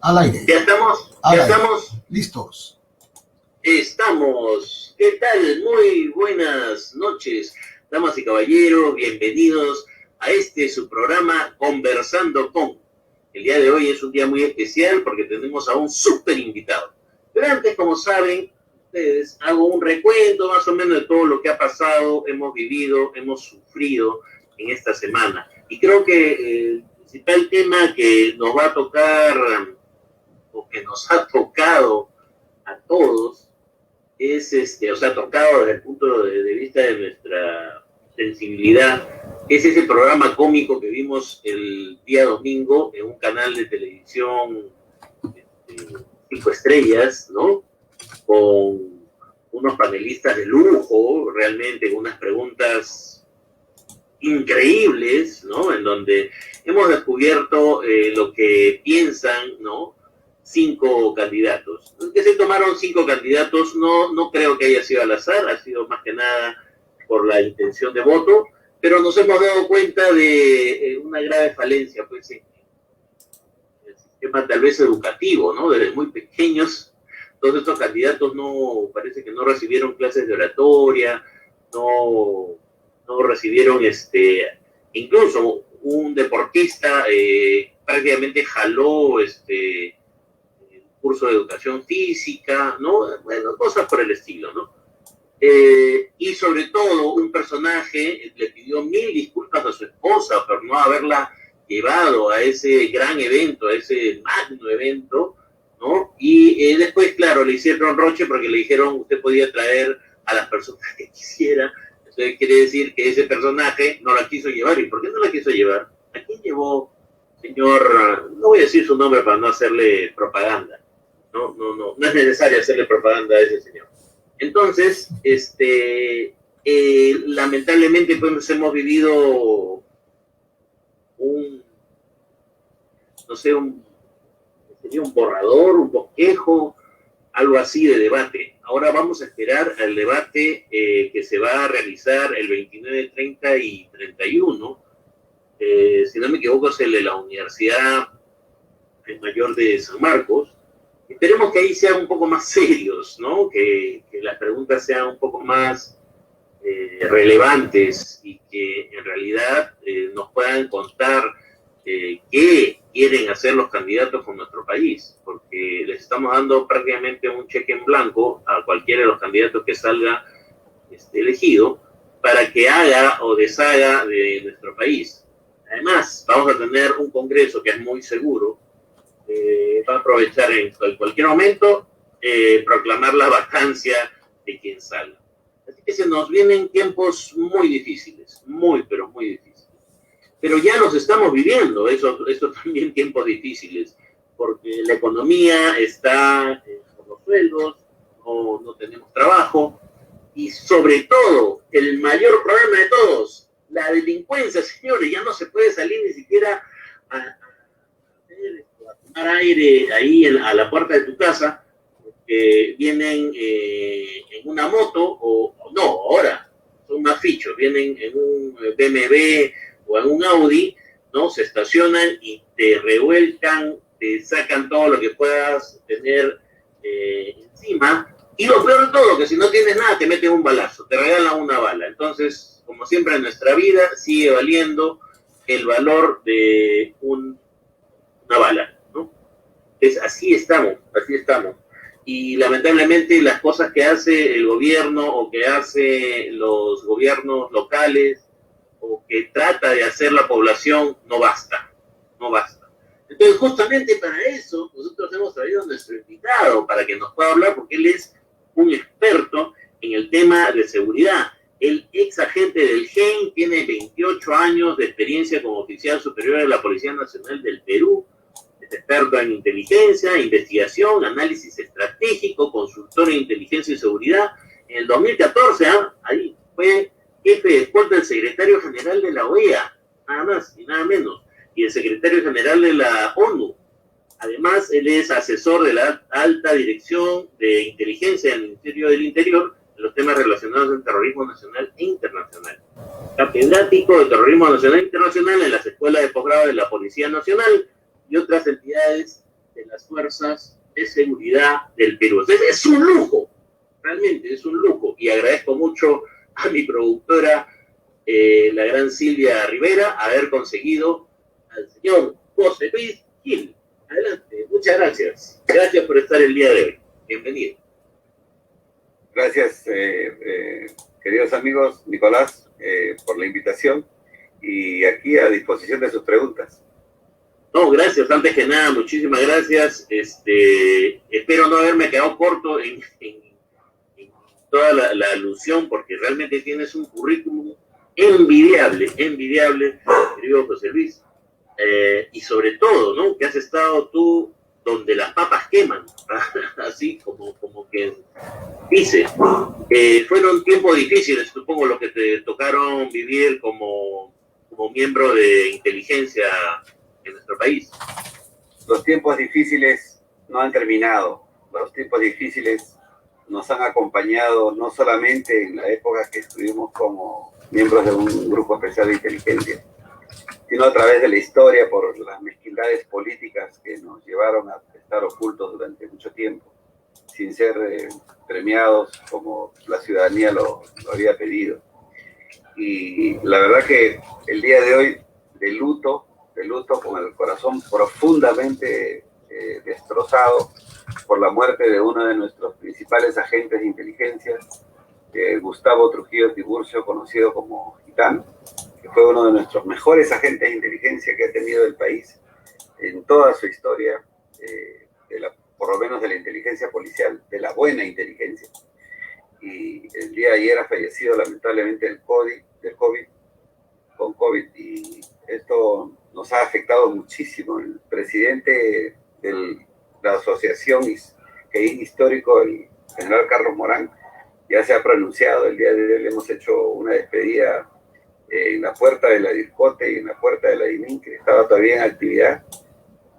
Al aire. Ya estamos, Al ya aire. estamos. Listos. Estamos. ¿Qué tal? Muy buenas noches, damas y caballeros. Bienvenidos a su programa Conversando con. El día de hoy es un día muy especial porque tenemos a un súper invitado. Pero antes, como saben, ustedes, hago un recuento más o menos de todo lo que ha pasado, hemos vivido, hemos sufrido en esta semana. Y creo que el principal tema que nos va a tocar, o que nos ha tocado a todos, es o sea, tocado desde el punto de vista de nuestra sensibilidad, es ese programa cómico que vimos el día domingo en un canal de televisión 5 estrellas, ¿no? Con unos panelistas de lujo, realmente, con unas preguntas increíbles, ¿no? En donde hemos descubierto lo que piensan, ¿no? 5 candidatos. Que se tomaron 5 candidatos, no creo que haya sido al azar, ha sido más que nada por la intención de voto, pero nos hemos dado cuenta de una grave falencia, pues, en el sistema tal vez educativo, ¿no? Desde muy pequeños, todos estos candidatos parece que no recibieron clases de oratoria, no recibieron, incluso un deportista prácticamente jaló, curso de educación física, ¿no? Bueno, cosas por el estilo, ¿no? Y sobre todo, un personaje le pidió 1000 disculpas a su esposa por no haberla llevado a ese gran evento, a ese magno evento, ¿no? Y después, claro, le hicieron roche porque le dijeron usted podía traer a las personas que quisiera. Eso quiere decir que ese personaje no la quiso llevar. ¿Y por qué no la quiso llevar? ¿A quién llevó, señor? No voy a decir su nombre para no hacerle propaganda. No es necesario hacerle propaganda a ese señor. Entonces, lamentablemente pues hemos vivido sería un borrador, un bosquejo, algo así de debate. Ahora vamos a esperar al debate que se va a realizar el 29, 30 y 31. Si no me equivoco es el de la Universidad Mayor de San Marcos. Esperemos que ahí sean un poco más serios, ¿no? Que las preguntas sean un poco más relevantes y que en realidad nos puedan contar qué quieren hacer los candidatos con nuestro país, porque les estamos dando prácticamente un cheque en blanco a cualquiera de los candidatos que salga elegido para que haga o deshaga de nuestro país. Además, vamos a tener un congreso que es muy seguro, va a aprovechar en cualquier momento proclamar la vacancia de quien salga. Así que se nos vienen tiempos muy difíciles, pero muy difíciles. Pero ya los estamos viviendo, eso también tiempos difíciles, porque la economía está por los sueldos, no tenemos trabajo, y sobre todo, el mayor problema de todos, la delincuencia, señores, ya no se puede salir ni siquiera a tomar aire ahí a la puerta de tu casa, porque vienen en una moto, ahora son más fichos, vienen en un BMW o en un Audi, ¿no? Se estacionan y te revuelcan, te sacan todo lo que puedas tener encima, y lo peor de todo, que si no tienes nada te meten un balazo, te regalan una bala. Entonces, como siempre en nuestra vida, sigue valiendo el valor de una bala, ¿no? Así estamos. Y lamentablemente las cosas que hace el gobierno o que hace los gobiernos locales o que trata de hacer la población no basta. Entonces justamente para eso nosotros hemos traído a nuestro invitado para que nos pueda hablar, porque él es un experto en el tema de seguridad. El ex agente del GEN, tiene 28 años de experiencia como oficial superior de la Policía Nacional del Perú. Es experto en inteligencia, investigación, análisis estratégico, consultor en inteligencia y seguridad. En el 2014, ahí fue jefe de escolta del secretario general de la OEA, nada más y nada menos, y el secretario general de la ONU. Además, él es asesor de la alta dirección de inteligencia del Ministerio del Interior en los temas relacionados al terrorismo nacional e internacional. Catedrático de terrorismo nacional e internacional en las escuelas de posgrado de la Policía Nacional y otras entidades de las fuerzas de seguridad del Perú. Entonces, es un lujo, realmente es un lujo. Y agradezco mucho a mi productora, la gran Silvia Rivera, haber conseguido al señor José Luis Gil. Adelante, muchas gracias. Gracias por estar el día de hoy. Bienvenido. Gracias, queridos amigos, Nicolás, por la invitación y aquí a disposición de sus preguntas. No, gracias. Antes que nada, muchísimas gracias. Espero no haberme quedado corto en toda la alusión, porque realmente tienes un currículum envidiable, querido José Luis. Y sobre todo, ¿no? Que has estado tú donde las papas queman, así como que dice. Fueron tiempos difíciles, supongo, los que te tocaron vivir como miembro de inteligencia en nuestro país. Los tiempos difíciles no han terminado. Los tiempos difíciles nos han acompañado no solamente en la época que estuvimos como miembros de un grupo especial de inteligencia, sino a través de la historia por las mezquindades políticas que nos llevaron a estar ocultos durante mucho tiempo, sin ser premiados como la ciudadanía lo había pedido. Y la verdad que el día de hoy, de luto, con el corazón profundamente destrozado por la muerte de uno de nuestros principales agentes de inteligencia, Gustavo Trujillo Tiburcio, conocido como Gitán, que fue uno de nuestros mejores agentes de inteligencia que ha tenido el país en toda su historia, por lo menos de la inteligencia policial, de la buena inteligencia. Y el día de ayer ha fallecido lamentablemente del COVID, y esto nos ha afectado muchísimo. El presidente de la asociación histórico, el general Carlos Morán, ya se ha pronunciado. El día de hoy le hemos hecho una despedida en la puerta de la Discote y en la puerta de la DIMIN, que estaba todavía en actividad,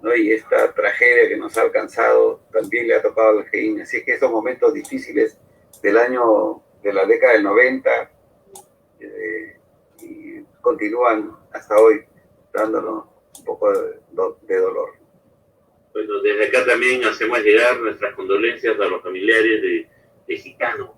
¿no? Y esta tragedia que nos ha alcanzado también le ha tocado al GEIN. Así que esos momentos difíciles del año, de la década del 90, y continúan hasta hoy dándonos un poco de dolor. Bueno, desde acá también hacemos llegar nuestras condolencias a los familiares de Gitano.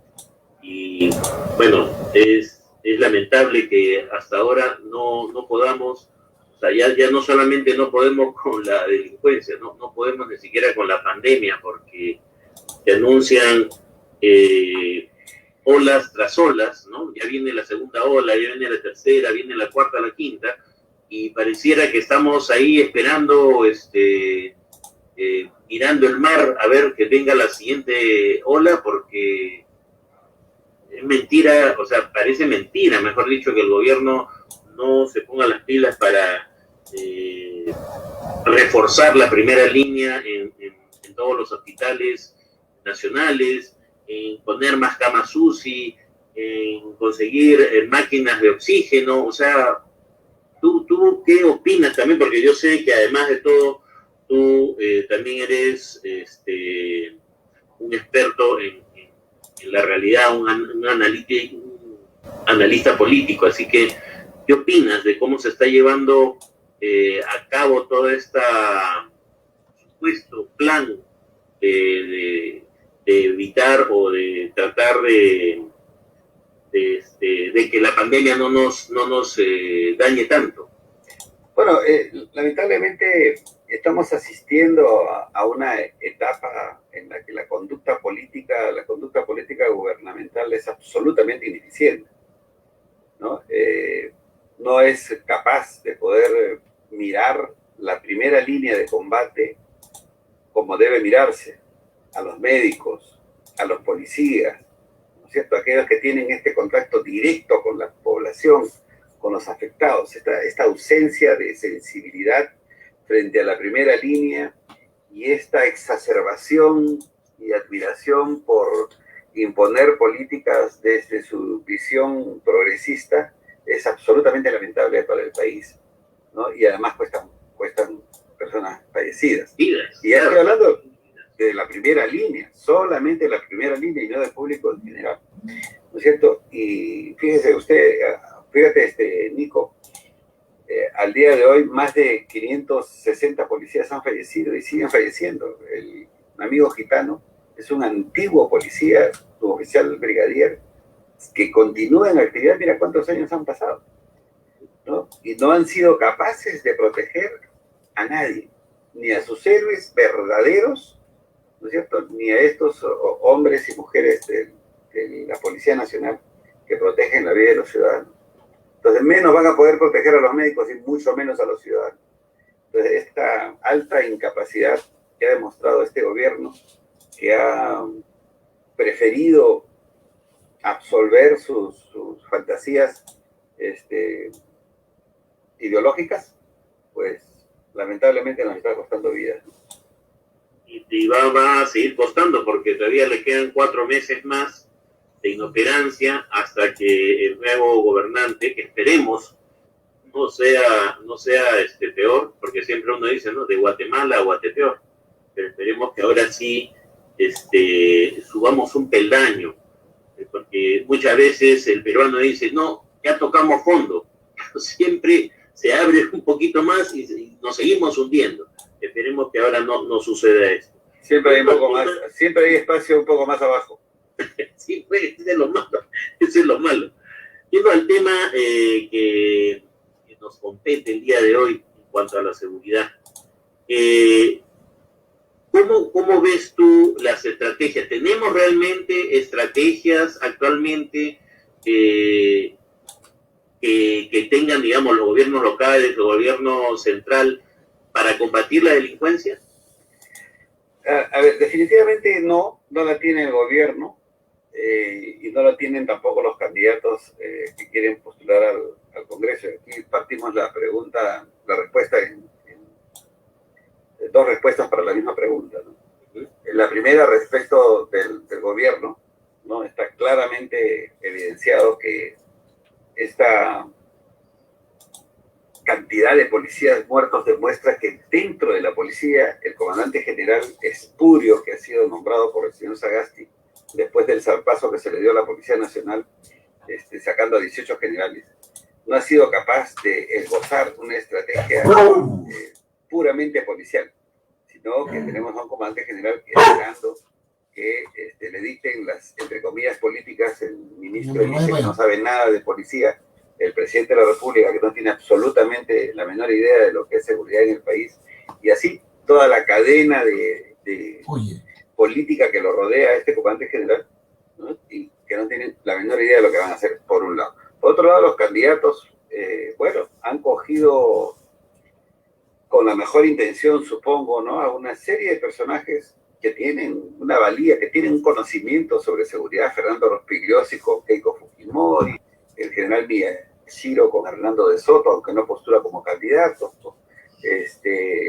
Y bueno, es lamentable que hasta ahora no podamos, o sea, ya no solamente no podemos con la delincuencia, no podemos ni siquiera con la pandemia, porque se anuncian olas tras olas, ¿no? Ya viene la segunda ola, ya viene la tercera, viene la cuarta, la quinta, y pareciera que estamos ahí esperando, mirando el mar a ver que venga la siguiente ola, porque es mentira, o sea, parece mentira, mejor dicho, que el gobierno no se ponga las pilas para reforzar la primera línea en todos los hospitales nacionales, en poner más camas UCI, en conseguir máquinas de oxígeno. O sea, ¿tú qué opinas también? Porque yo sé que además de todo, tú también eres un experto en la realidad, un analista político. Así que, ¿qué opinas de cómo se está llevando a cabo todo este supuesto plan de evitar o de tratar de que la pandemia no nos dañe tanto? Bueno, lamentablemente estamos asistiendo a una etapa en la que la conducta política gubernamental es absolutamente ineficiente, ¿no? No es capaz de poder mirar la primera línea de combate como debe mirarse, a los médicos, a los policías, ¿no es cierto? Aquellos que tienen este contacto directo con la población, con los afectados, esta ausencia de sensibilidad frente a la primera línea y esta exacerbación y admiración por imponer políticas desde su visión progresista es absolutamente lamentable para el país, ¿no? Y además cuestan personas fallecidas. Y ya estoy hablando de la primera línea, solamente la primera línea y no del público en general, ¿no es cierto? Y fíjate, Nico, Al día de hoy, más de 560 policías han fallecido y siguen falleciendo. El amigo gitano es un antiguo policía, un oficial brigadier, que continúa en actividad. Mira cuántos años han pasado, ¿no? Y no han sido capaces de proteger a nadie, ni a sus héroes verdaderos, ¿no es cierto?, ni a estos hombres y mujeres de la Policía Nacional que protegen la vida de los ciudadanos. Entonces, menos van a poder proteger a los médicos y mucho menos a los ciudadanos. Entonces, esta alta incapacidad que ha demostrado este gobierno, que ha preferido absolver sus fantasías ideológicas, pues lamentablemente nos está costando vidas. Y va a seguir costando, porque todavía le quedan 4 meses más de inoperancia hasta que el nuevo gobernante, que esperemos no sea peor, porque siempre uno dice, ¿no?, de Guatemala a Guatepeor, pero esperemos que ahora sí subamos un peldaño, porque muchas veces el peruano dice, no, ya tocamos fondo, siempre se abre un poquito más y nos seguimos hundiendo. Esperemos que ahora no suceda esto. Siempre hay un poco más, siempre hay espacio un poco más abajo. Sí, pues, ese es lo malo. Yendo al tema que nos compete el día de hoy en cuanto a la seguridad, ¿cómo ves tú las estrategias? ¿Tenemos realmente estrategias actualmente que tengan, digamos, los gobiernos locales, el gobierno central, para combatir la delincuencia? A ver, definitivamente no la tiene el gobierno. Y no la tienen tampoco los candidatos que quieren postular al Congreso. Aquí partimos la respuesta en 2 respuestas para la misma pregunta, ¿no? La primera, respecto del gobierno, ¿no? Está claramente evidenciado que esta cantidad de policías muertos demuestra que dentro de la policía, el comandante general espurio, que ha sido nombrado por el señor Sagasti, después del zarpazo que se le dio a la Policía Nacional, sacando a 18 generales, no ha sido capaz de esbozar una estrategia puramente policial, sino que tenemos a un comandante general esperando que le dicten las, entre comillas, políticas. El ministro dice que no sabe nada de policía, el presidente de la República que no tiene absolutamente la menor idea de lo que es seguridad en el país, y así toda la cadena de política que lo rodea a este comandante general, ¿no? Y que no tienen la menor idea de lo que van a hacer, por un lado. Por otro lado, los candidatos, han cogido con la mejor intención, supongo, ¿no?, a una serie de personajes que tienen una valía, que tienen un conocimiento sobre seguridad: Fernando Rospigliosi con Keiko Fujimori, el general Miyashiro con Hernando de Soto, aunque no postula como candidato, el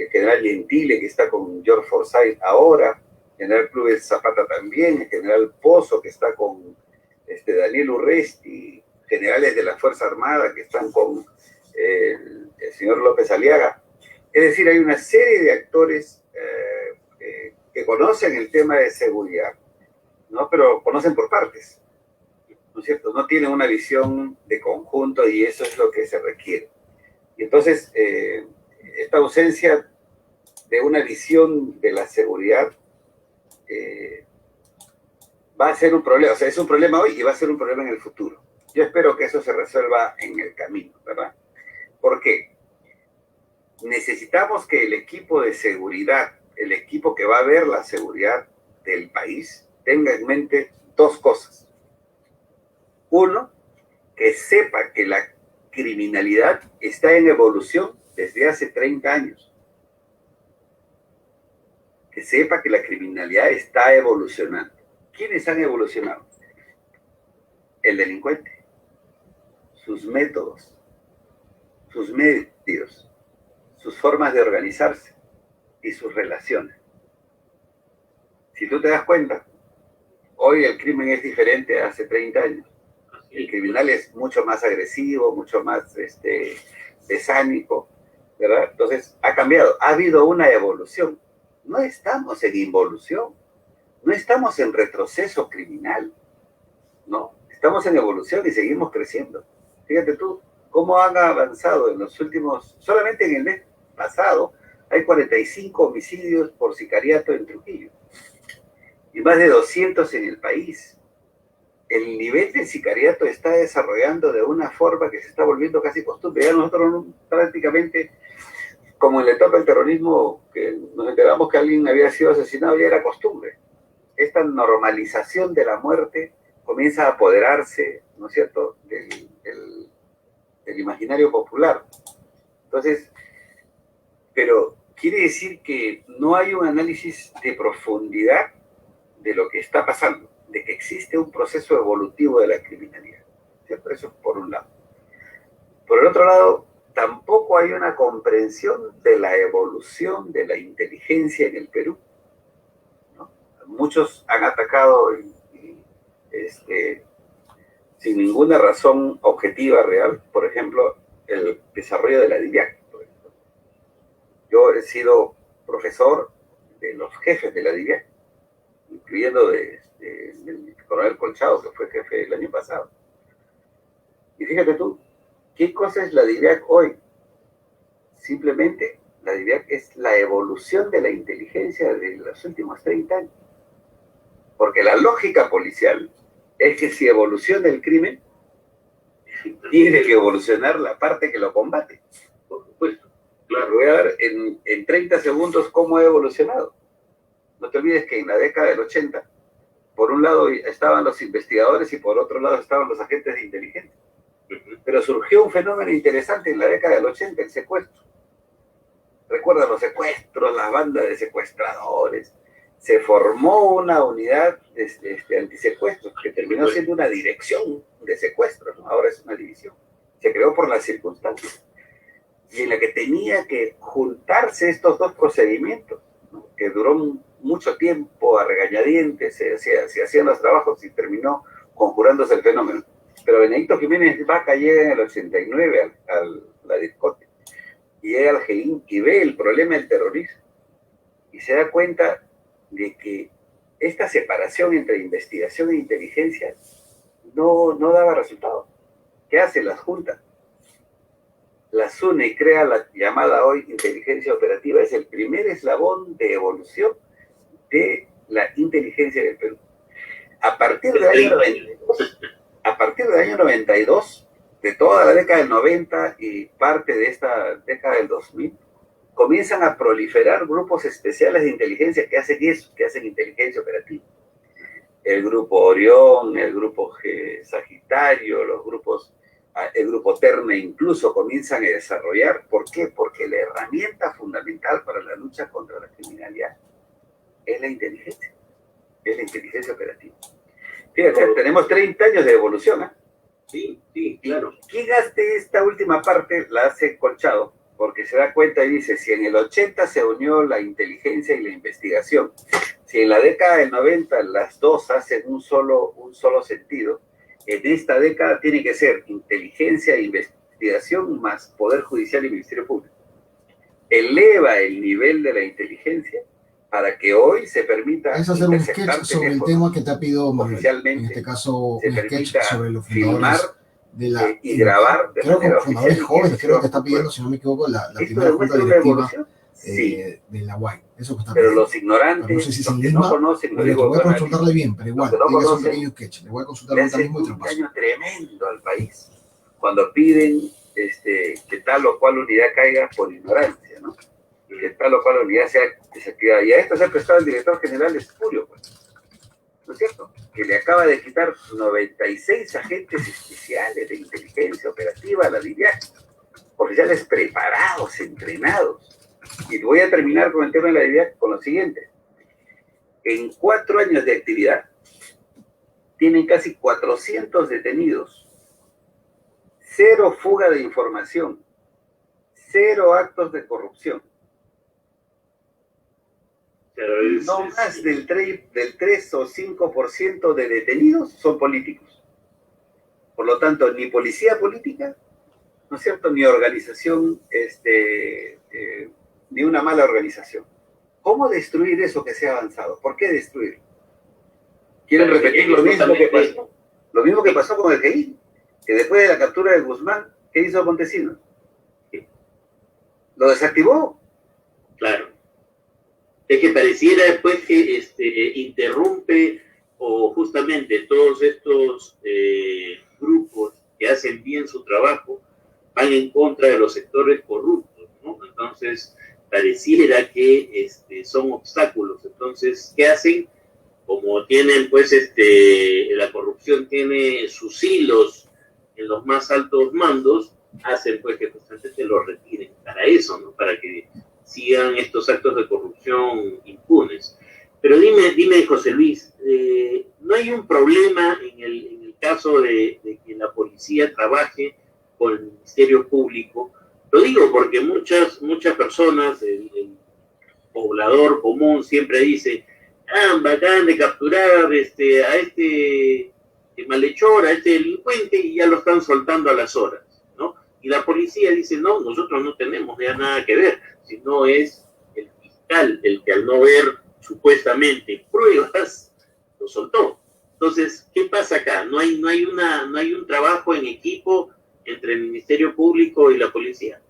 general Gentile, que está con George Forsyth ahora, general Clubes Zapata también, el general Pozo, que está con Daniel Urresti, generales de la Fuerza Armada que están con el señor López Aliaga. Es decir, hay una serie de actores que conocen el tema de seguridad, ¿no?, pero conocen por partes, ¿no es cierto? No tienen una visión de conjunto, y eso es lo que se requiere. Y entonces, esta ausencia de una visión de la seguridad va a ser un problema. O sea, es un problema hoy y va a ser un problema en el futuro. Yo espero que eso se resuelva en el camino, ¿verdad? ¿Por qué? Necesitamos que el equipo de seguridad, el equipo que va a ver la seguridad del país, tenga en mente 2 cosas. Uno, que sepa que la criminalidad está en evolución desde hace 30 años. Que sepa que la criminalidad está evolucionando. ¿Quiénes han evolucionado? El delincuente, sus métodos, sus medios, sus formas de organizarse y sus relaciones. Si tú te das cuenta, hoy el crimen es diferente a hace 30 años. El criminal es mucho más agresivo, mucho más tesánico, ¿verdad? Entonces, ha cambiado, ha habido una evolución. No estamos en involución, no estamos en retroceso criminal, ¿no? Estamos en evolución y seguimos creciendo. Fíjate tú, cómo han avanzado en los últimos, solamente en el mes pasado, hay 45 homicidios por sicariato en Trujillo y más de 200 en el país. El nivel del sicariato está desarrollando de una forma que se está volviendo casi costumbre. Ya nosotros prácticamente, como en la etapa del terrorismo, que nos enteramos que alguien había sido asesinado, ya era costumbre. Esta normalización de la muerte comienza a apoderarse, ¿no es cierto?, del imaginario popular. Entonces, pero quiere decir que no hay un análisis de profundidad de lo que está pasando, de que existe un proceso evolutivo de la criminalidad, ¿cierto? Eso por un lado. Por el otro lado, tampoco hay una comprensión de la evolución de la inteligencia en el Perú, ¿no? Muchos han atacado sin ninguna razón objetiva real, por ejemplo, el desarrollo de la DIVIAC. Yo he sido profesor de los jefes de la DIVIAC, incluyendo del coronel Colchado, que fue jefe el año pasado. Y fíjate tú, ¿qué cosa es la DIVIAC hoy? Simplemente, la DIVIAC es la evolución de la inteligencia de los últimos 30 años. Porque la lógica policial es que si evoluciona el crimen, tiene que evolucionar la parte que lo combate. Por supuesto. Claro, voy a ver en 30 segundos cómo ha evolucionado. No te olvides que en la década del 80, por un lado estaban los investigadores y por otro lado estaban los agentes de inteligencia. Pero surgió un fenómeno interesante en la década del 80, el secuestro. Recuerda los secuestros, las bandas de secuestradores. Se formó una unidad antisecuestros que terminó siendo una dirección de secuestros, ¿no? Ahora es una división. Se creó por las circunstancias. Y en la que tenía que juntarse estos dos procedimientos, ¿no? Que duró mucho tiempo a regañadientes, se hacían los trabajos y terminó conjurándose el fenómeno. Pero Benedicto Jiménez Vaca llega en el 89 a la DIRCOTE y llega al GEIN y ve el problema del terrorismo y se da cuenta de que esta separación entre investigación e inteligencia no daba resultado. ¿Qué hace? Las junta, las une y crea la llamada hoy inteligencia operativa. Es el primer eslabón de evolución de la inteligencia del Perú. A partir del año 92, de toda la década del 90 y parte de esta década del 2000, comienzan a proliferar grupos especiales de inteligencia que hacen eso, que hacen inteligencia operativa. El grupo Orión, el grupo Sagitario, el grupo Terne incluso comienzan a desarrollar. ¿Por qué? Porque la herramienta fundamental para la lucha contra la criminalidad es la inteligencia operativa. Fíjate, tenemos 30 años de evolución, ¿eh? Sí, claro. ¿Quién hace esta última parte? La hace Colchado, porque se da cuenta y dice, si en el 80 se unió la inteligencia y la investigación, si en la década del 90 las dos hacen un solo sentido, en esta década tiene que ser inteligencia e investigación más Poder Judicial y Ministerio Público. Eleva el nivel de la inteligencia para que hoy se permita... Es hacer un sketch sobre el tema que te ha pedido oficialmente, en este caso un sketch sobre los filmar de la... y grabar de creo que fundadores jóvenes, creo que está pidiendo, bueno, si no me equivoco, la primera junta directiva sí, de la UAI. Eso que está pero pidiendo. los ignorantes, Pero no sé si los que no conocen, lo digo, voy a consultarle bien, pero igual, no es un pequeño sketch, le voy a consultar ahorita mismo y te lo paso. Un daño tremendo al país cuando piden que tal o cual unidad caiga por ignorancia, ¿no? Que tal o cual unidad sea desactivada. Y a esto se ha prestado el director general Espurio, pues, ¿no es cierto? Que le acaba de quitar 96 agentes especiales de inteligencia operativa a la DIVIAC, oficiales preparados, entrenados. Y voy a terminar con el tema de la DIVIAC con lo siguiente. En 4 años de actividad, tienen casi 400 detenidos, 0 fuga de información, 0 actos de corrupción. No más del 3 o 5% de detenidos son políticos. Por lo tanto, ni policía política, ¿no es cierto?, ni organización, ni una mala organización. ¿Cómo destruir eso que se ha avanzado? ¿Por qué destruirlo? ¿Quieren repetir lo mismo que pasó? Lo mismo que pasó con el GEI, que después de la captura de Guzmán, ¿Qué hizo Montesinos? Lo desactivó. Claro. Es que pareciera después que interrumpe o justamente todos estos grupos que hacen bien su trabajo van en contra de los sectores corruptos, ¿no? Entonces, pareciera que son obstáculos. Entonces, ¿qué hacen? Como tienen, pues, la corrupción tiene sus hilos en los más altos mandos, hacen, pues, que constantemente los retiren para eso, ¿no? Para que sigan estos actos de corrupción impunes. Pero dime, José Luis, ¿no hay un problema en el caso de que la policía trabaje con el Ministerio Público? Lo digo porque muchas personas, el poblador común siempre dice, bacán de capturar a este malhechor, a este delincuente, y ya lo están soltando a las horas, ¿no? Y la policía dice, no, nosotros no tenemos ya nada que ver, sino es el fiscal el que al no ver supuestamente pruebas, lo soltó. Entonces, ¿qué pasa acá? No hay un trabajo en equipo entre el Ministerio Público y la policía.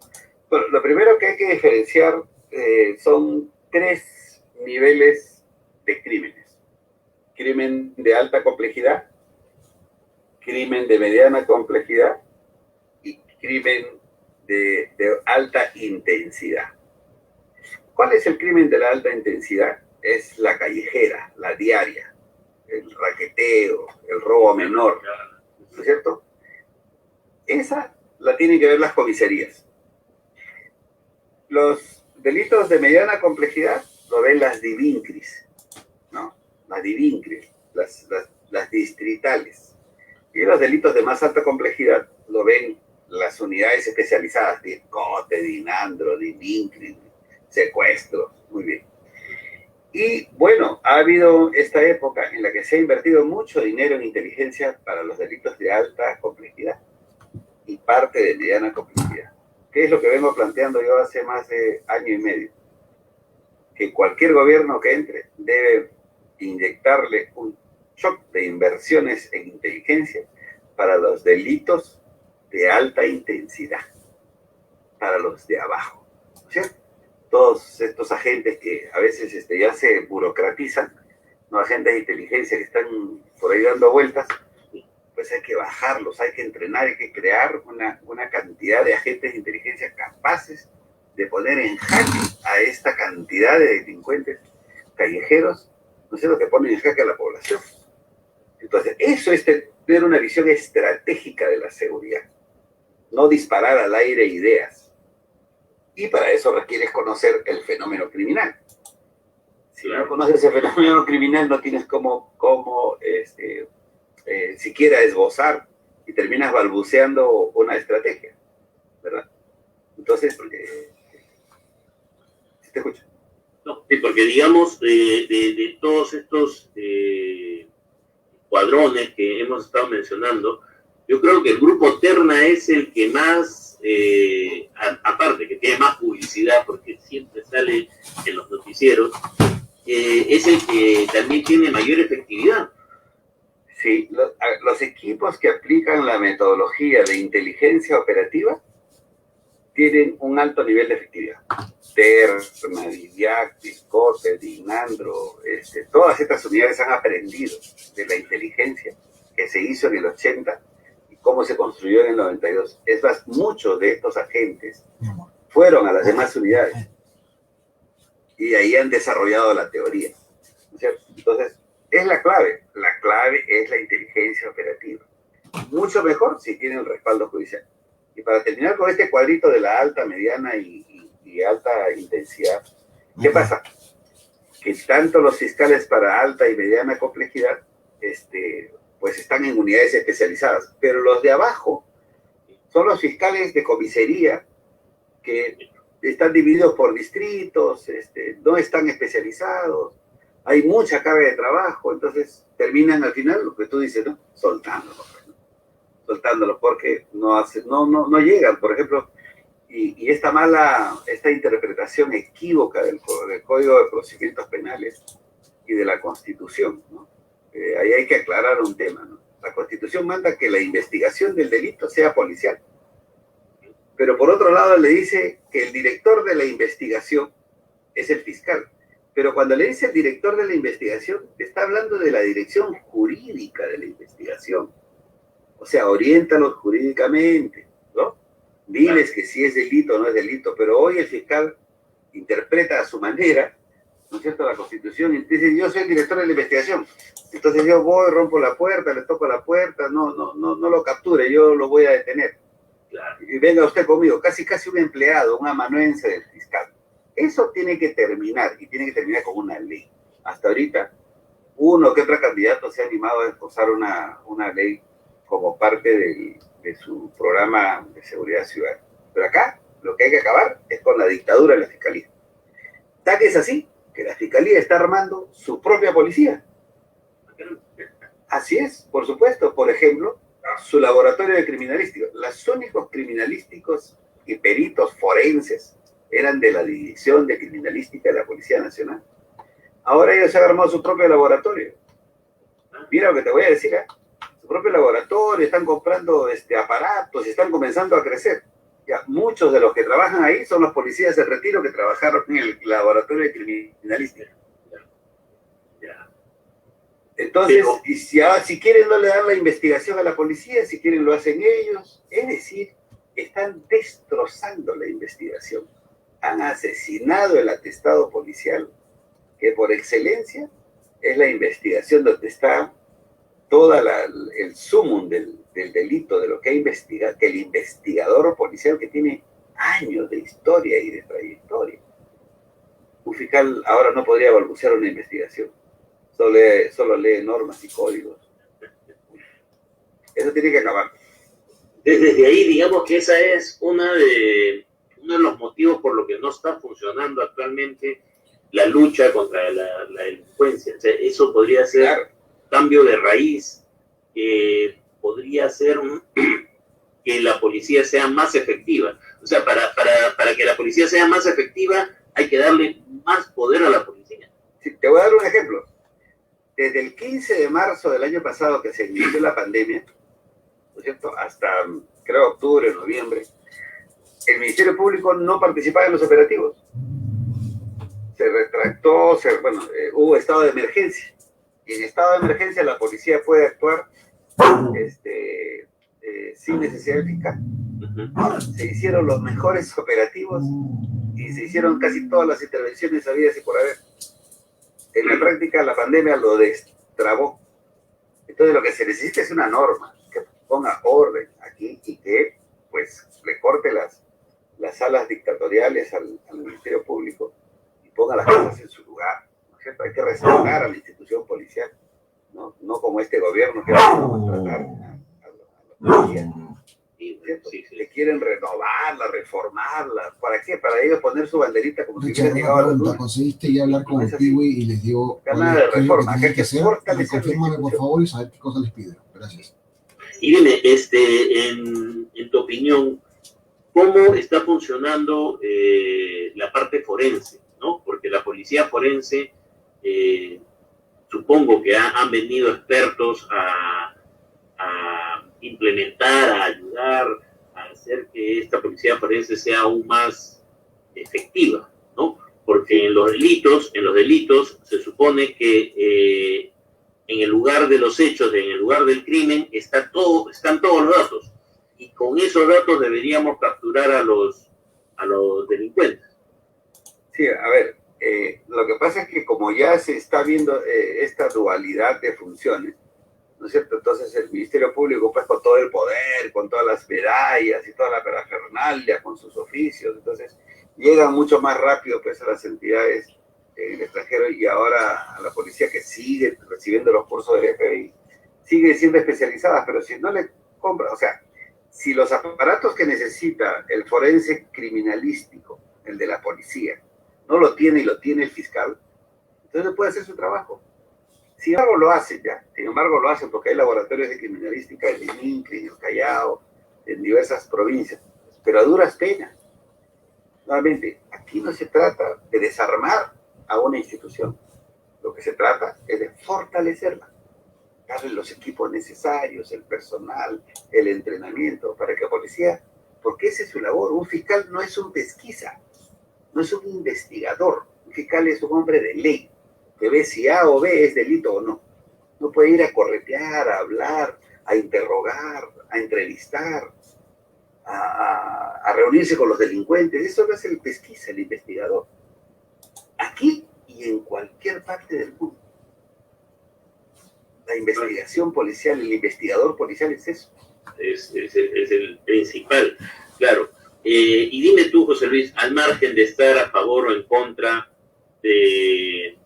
Bueno, lo primero que hay que diferenciar son 3 niveles de crímenes. Crimen de alta complejidad, crimen de mediana complejidad y crimen de alta intensidad. ¿Cuál es el crimen de la alta intensidad? Es la callejera, la diaria, el raqueteo, el robo menor, ¿no es cierto? Esa la tienen que ver las comisarías. Los delitos de mediana complejidad lo ven las DIVINCRIS, ¿no? Las DIVINCRIS, las distritales. Y los delitos de más alta complejidad lo ven las unidades especializadas, DIRCOTE, DINANDRO, DIVINCRIS, secuestros, muy bien. Y bueno, ha habido esta época en la que se ha invertido mucho dinero en inteligencia para los delitos de alta complejidad y parte de mediana complejidad. ¿Qué es lo que vengo planteando yo hace más de año y medio? Que cualquier gobierno que entre debe inyectarle un shock de inversiones en inteligencia para los delitos de alta intensidad, para los de abajo, ¿no es cierto? Todos estos agentes que a veces ya se burocratizan, ¿no? Agentes de inteligencia que están por ahí dando vueltas, pues hay que bajarlos, hay que entrenar, hay que crear una cantidad de agentes de inteligencia capaces de poner en jaque a esta cantidad de delincuentes callejeros, no sé, lo que ponen en jaque a la población. Entonces, eso es tener una visión estratégica de la seguridad, no disparar al aire ideas. Y para eso requieres conocer el fenómeno criminal. Si no conoces el fenómeno criminal, no tienes cómo siquiera esbozar y terminas balbuceando una estrategia, ¿verdad? Entonces, ¿sí te escucho? No, porque digamos, de todos estos cuadrones que hemos estado mencionando, yo creo que el grupo Terna es el que más, aparte que tiene más publicidad, porque siempre sale en los noticieros, es el que también tiene mayor efectividad. Sí, los equipos que aplican la metodología de inteligencia operativa tienen un alto nivel de efectividad. Terna, DIVIAC, DIRCOTE, DINANDRO, todas estas unidades han aprendido de la inteligencia que se hizo en el 80 y cómo se construyó en el 92. Es más, muchos de estos agentes fueron a las demás unidades y ahí han desarrollado la teoría, ¿no es cierto? Entonces, es la clave es la inteligencia operativa. Mucho mejor si tiene el respaldo judicial. Y para terminar con este cuadrito de la alta, mediana y alta intensidad, ¿qué pasa? Que tanto los fiscales para alta y mediana complejidad, pues están en unidades especializadas, pero los de abajo son los fiscales de comisaría que están divididos por distritos, no están especializados, hay mucha carga de trabajo, entonces terminan al final, lo que tú dices, ¿no? Soltándolos porque no llegan, por ejemplo, y esta interpretación equívoca del Código de Procedimientos Penales y de la Constitución, ¿no? Ahí hay que aclarar un tema, ¿no? La Constitución manda que la investigación del delito sea policial, pero por otro lado le dice que el director de la investigación es el fiscal. Pero cuando le dice el director de la investigación, está hablando de la dirección jurídica de la investigación. O sea, oriéntalos jurídicamente, ¿no? Diles que si es delito o no es delito, pero hoy el fiscal interpreta a su manera, ¿no es cierto?, la Constitución, y dice, yo soy el director de la investigación. Entonces yo voy, rompo la puerta, le toco la puerta, no lo capture, yo lo voy a detener. Claro. Y venga usted conmigo, casi un empleado, un amanuense del fiscal. Eso tiene que terminar, y tiene que terminar con una ley. Hasta ahorita, uno que otro candidato se ha animado a esposar una ley como parte de su programa de seguridad ciudadana. Pero acá, lo que hay que acabar es con la dictadura de la fiscalía. Tal que es así, que la fiscalía está armando su propia policía. Así es, por supuesto. Por ejemplo, su laboratorio de criminalística. Los únicos criminalísticos y peritos forenses eran de la División de Criminalística de la Policía Nacional. Ahora ellos han armado su propio laboratorio. Mira lo que te voy a decir, ¿eh? Su propio laboratorio, están comprando aparatos, están comenzando a crecer. Ya, muchos de los que trabajan ahí son los policías de retiro que trabajaron en el laboratorio de criminalística. Entonces, y si quieren no le dan la investigación a la policía, si quieren lo hacen ellos. Es decir, están destrozando la investigación. Han asesinado el atestado policial, que por excelencia es la investigación donde está toda el sumum del delito, de lo que ha investigado, que el investigador policial que tiene años de historia y de trayectoria. Un fiscal ahora no podría balbucear una investigación. Solo lee normas y códigos. Eso tiene que acabar. Desde ahí, digamos que esa es uno de los motivos por los que no está funcionando actualmente la lucha contra la delincuencia. O sea, eso podría ser claro. Cambio de raíz, podría ser que la policía sea más efectiva. O sea, para que la policía sea más efectiva, hay que darle más poder a la policía. Sí, te voy a dar un ejemplo. Desde el 15 de marzo del año pasado, que se inició la pandemia, ¿no es cierto?, hasta, creo, octubre, noviembre, el Ministerio Público no participaba en los operativos. Se retractó, hubo estado de emergencia. Y en estado de emergencia la policía puede actuar sin necesidad de fiscal. Se hicieron los mejores operativos y se hicieron casi todas las intervenciones habidas y por haber. En la práctica la pandemia lo destrabó. Entonces lo que se necesita es una norma que ponga orden aquí y que pues le corte las alas dictatoriales al Ministerio Público y ponga las cosas en su lugar, ¿no es cierto? Hay que restaurar a la institución policial, no como este gobierno que va a maltratar a los policías. Sí. Le quieren renovarla, reformarla. ¿Para qué? Para ellos poner su banderita como si hubiera llegado a la luna. ¿Conseguiste ya hablar con el Piwi y les digo nada de reforma? ¿Qué que hacer? Confírmame, por favor, y saber qué cosas les pido. Gracias. Y dime, en tu opinión, ¿cómo está funcionando la parte forense? ¿No? Porque la policía forense, supongo que han venido expertos a implementar, a ayudar a hacer que esta policía forense sea aún más efectiva, ¿no? Porque en los delitos se supone que en el lugar de los hechos, en el lugar del crimen, están todos los datos. Y con esos datos deberíamos capturar a los delincuentes. Sí, a ver, lo que pasa es que como ya se está viendo esta dualidad de funciones, ¿no es cierto? Entonces el Ministerio Público, pues con todo el poder, con todas las medallas y toda la parafernalia, con sus oficios, entonces llegan mucho más rápido pues a las entidades en el extranjero y ahora a la policía que sigue recibiendo los cursos del FBI, sigue siendo especializada, pero si no le compra, o sea, si los aparatos que necesita el forense criminalístico, el de la policía, no lo tiene y lo tiene el fiscal, entonces no puede hacer su trabajo. Sin embargo, lo hacen porque hay laboratorios de criminalística en Linincri, en el Callao, en diversas provincias, pero a duras penas. Nuevamente, aquí no se trata de desarmar a una institución, lo que se trata es de fortalecerla, darle los equipos necesarios, el personal, el entrenamiento, para que la policía porque esa es su labor. Un fiscal no es un pesquisa, no es un investigador. Un fiscal es un hombre de ley, que ve si A o B es delito o no. No puede ir a corretear, a hablar, a interrogar, a entrevistar, a reunirse con los delincuentes. Eso no es el pesquisa, el investigador. Aquí y en cualquier parte del mundo. La investigación policial, el investigador policial es eso. Es el principal, claro. Y dime tú, José Luis, al margen de estar a favor o en contra de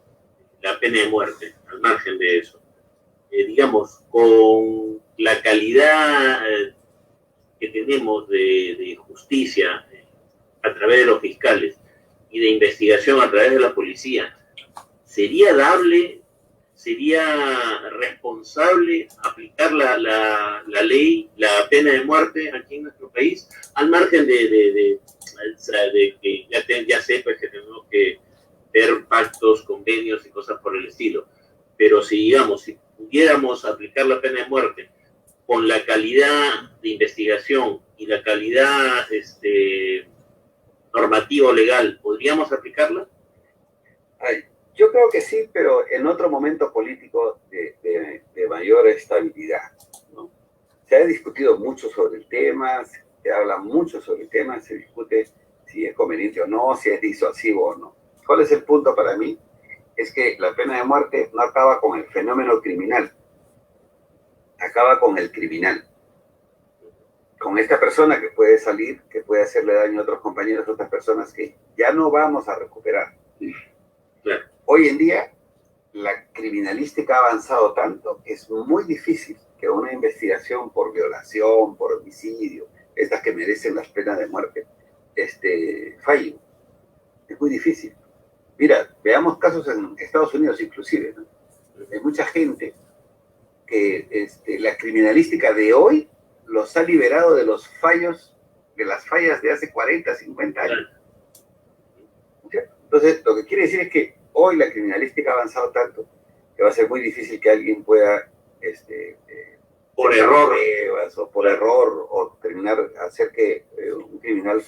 la pena de muerte, al margen de eso, digamos, con la calidad que tenemos de justicia a través de los fiscales y de investigación a través de la policía, ¿sería dable, sería responsable aplicar la ley, la pena de muerte aquí en nuestro país, al margen de que ya sé pues, que tenemos que ver pactos, convenios y cosas por el estilo? Pero si pudiéramos aplicar la pena de muerte con la calidad de investigación y la calidad normativa o legal, ¿podríamos aplicarla? Ay, yo creo que sí, pero en otro momento político de mayor estabilidad, ¿no? Se ha discutido mucho sobre el tema, se habla mucho sobre el tema, se discute si es conveniente o no, si es disuasivo o no. ¿Cuál es el punto para mí? Es que la pena de muerte no acaba con el fenómeno criminal, acaba con el criminal. Con esta persona que puede salir, que puede hacerle daño a otros compañeros, a otras personas que ya no vamos a recuperar. Claro. Hoy en día, la criminalística ha avanzado tanto que es muy difícil que una investigación por violación, por homicidio, estas que merecen las penas de muerte, falle. Es muy difícil. Mira, veamos casos en Estados Unidos inclusive, ¿no? Hay mucha gente que la criminalística de hoy los ha liberado de los fallos, de las fallas de hace 40, 50 años. Entonces, lo que quiere decir es que hoy la criminalística ha avanzado tanto que va a ser muy difícil que alguien pueda, por error, pruebas, o por error, o hacer que un criminal,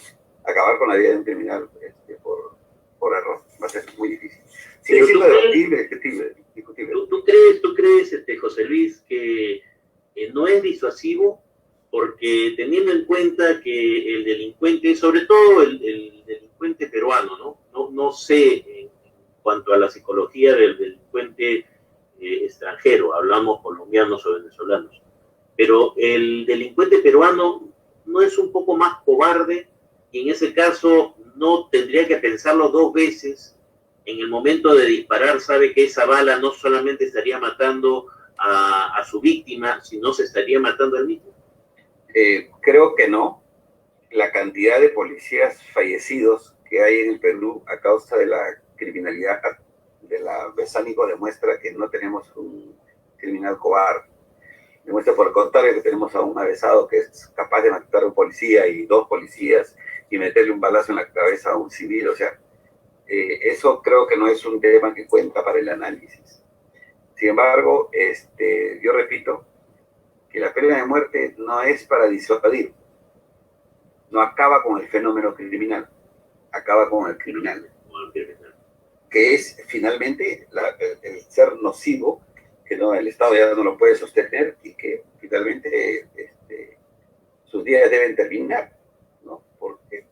acabar con la vida de un criminal por error. Va a ser muy difícil. Sigue siendo discutible. ¿Tú crees, José Luis, que no es disuasivo? Porque teniendo en cuenta que el delincuente, sobre todo el delincuente peruano, no sé en cuanto a la psicología del delincuente extranjero, hablamos colombianos o venezolanos, pero el delincuente peruano no es un poco más cobarde y en ese caso no tendría que pensarlo dos veces en el momento de disparar, sabe que esa bala no solamente estaría matando a su víctima, sino se estaría matando al mismo. Creo que no. La cantidad de policías fallecidos que hay en el Perú a causa de la criminalidad de la Besánico demuestra que no tenemos un criminal cobarde. Demuestra por el contrario que tenemos a un avesado que es capaz de matar a un policía y dos policías y meterle un balazo en la cabeza a un civil. O sea, eso creo que no es un tema que cuenta para el análisis. Sin embargo, yo repito que la pena de muerte no es para disuadir, no acaba con el fenómeno criminal, acaba con el criminal, que es finalmente el ser nocivo, que no, el Estado ya no lo puede sostener y que finalmente sus días deben terminar, ¿no? Porque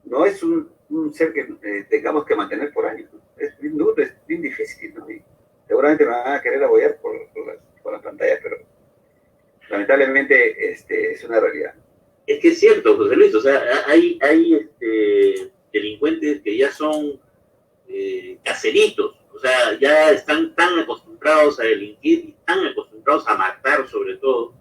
no es un ser que tengamos que mantener por años, ¿no? Es bien duro, es bien difícil, ¿no? Y seguramente me van a querer apoyar por la pantalla, pero lamentablemente es una realidad. Es que es cierto, José Luis, o sea, hay delincuentes que ya son caseritos, o sea, ya están tan acostumbrados a delinquir y tan acostumbrados a matar sobre todo,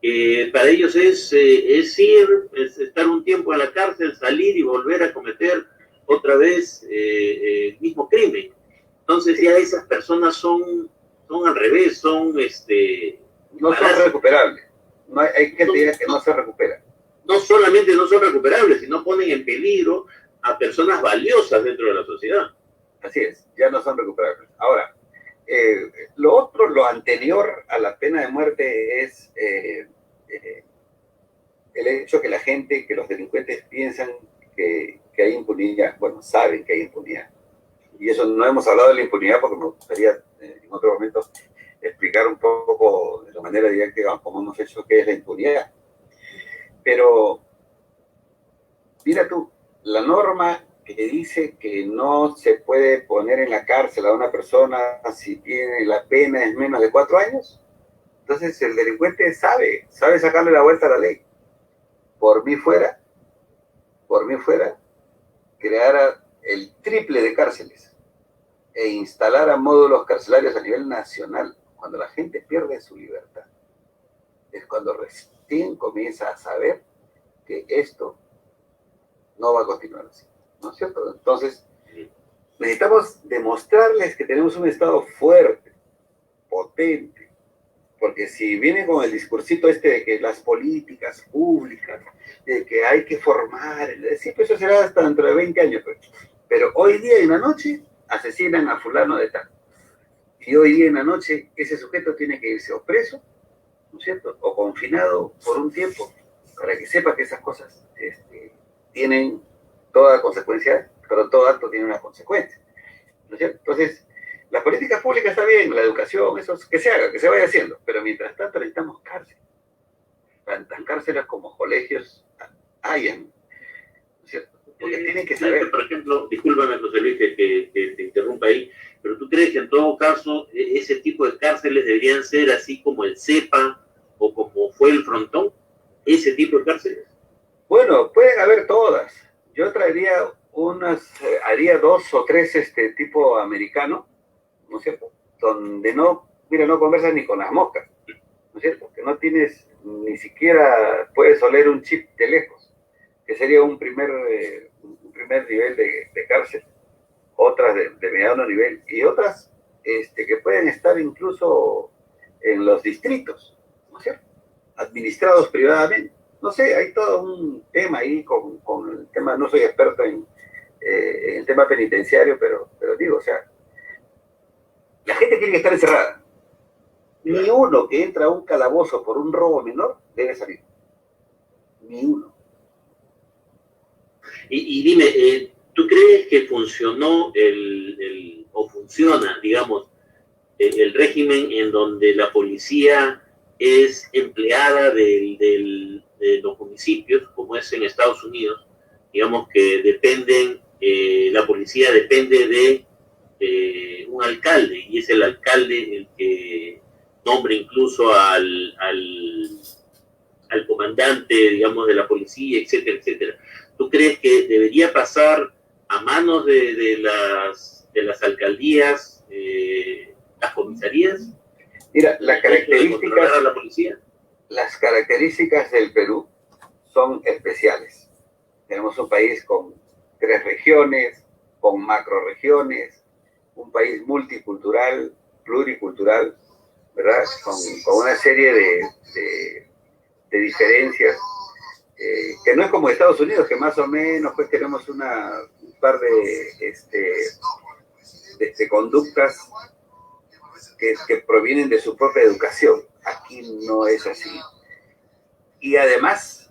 que para ellos es ir, es estar un tiempo en la cárcel, salir y volver a cometer otra vez el mismo crimen. Entonces ya esas personas son al revés, son no son recuperables. No hay gente que no se recupera. No solamente no son recuperables, sino ponen en peligro a personas valiosas dentro de la sociedad. Así es, ya no son recuperables. Ahora, lo anterior a la pena de muerte es el hecho que la gente, que los delincuentes piensan que hay impunidad, bueno, saben que hay impunidad. Y eso no hemos hablado de la impunidad porque me gustaría en otro momento explicar un poco de la manera didáctica como hemos hecho qué es la impunidad. Pero mira tú, la norma que dice que no se puede poner en la cárcel a una persona si tiene la pena es menos de 4 años, entonces el delincuente sabe sacarle la vuelta a la ley. Por mí fuera, creara el triple de cárceles e instalara módulos carcelarios a nivel nacional. Cuando la gente pierde su libertad, es cuando recién comienza a saber que esto no va a continuar así, ¿no es cierto? Entonces, necesitamos demostrarles que tenemos un Estado fuerte, potente, porque si vienen con el discursito este de que las políticas públicas, de que hay que formar, sí, pues eso será hasta dentro de 20 años, pero hoy día en la noche asesinan a fulano de tal, y hoy día en la noche ese sujeto tiene que irse o preso, ¿no es cierto?, o confinado por un tiempo, para que sepa que esas cosas tienen toda consecuencia, pero todo acto tiene una consecuencia, ¿no es cierto? Entonces, la política pública está bien, la educación, eso que se haga, que se vaya haciendo, pero mientras tanto necesitamos cárceles. Tantas cárceles como colegios hayan, ¿no es cierto? Porque tienen que saber. Por ejemplo, discúlpame, José Luis, que te interrumpa ahí, pero ¿tú crees que en todo caso ese tipo de cárceles deberían ser así como el CEPA o como fue el Frontón? ¿Ese tipo de cárceles? Bueno, pueden haber todas. Yo traería haría 2 o 3 tipo americano, ¿no es cierto? Donde no conversas ni con las moscas, ¿no es cierto? Que no tienes, ni siquiera puedes oler un chip de lejos, que sería un primer nivel de cárcel. Otras de mediano nivel, y otras que pueden estar incluso en los distritos, ¿no es cierto?, administrados privadamente. No sé, hay todo un tema ahí con el tema, no soy experto en el tema penitenciario, pero digo, o sea, la gente tiene que estar encerrada. Ni uno que entra a un calabozo por un robo menor debe salir. Ni uno. Y dime, ¿tú crees que funcionó o funciona, digamos, el régimen en donde la policía es empleada de los municipios, como es en Estados Unidos? Digamos que la policía depende de un alcalde, y es el alcalde el que nombra incluso al comandante, digamos, de la policía, etcétera, etcétera. ¿Tú crees que debería pasar a manos de las alcaldías, las comisarías? Mira, las características del Perú son especiales. Tenemos un país con 3 regiones, con macroregiones, un país multicultural, pluricultural, ¿verdad? Con una serie de diferencias, que no es como Estados Unidos, que más o menos pues tenemos un par de conductas que provienen de su propia educación. Aquí no es así. Y además,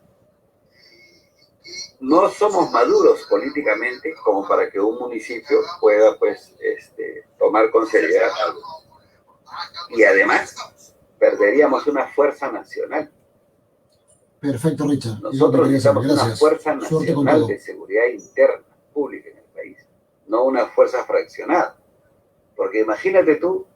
no somos maduros políticamente como para que un municipio pueda pues tomar con seriedad algo. Y además, perderíamos una fuerza nacional. Perfecto, Richard. Nosotros necesitamos una fuerza nacional de seguridad interna, pública en el país, no una fuerza fraccionada. Porque imagínate tú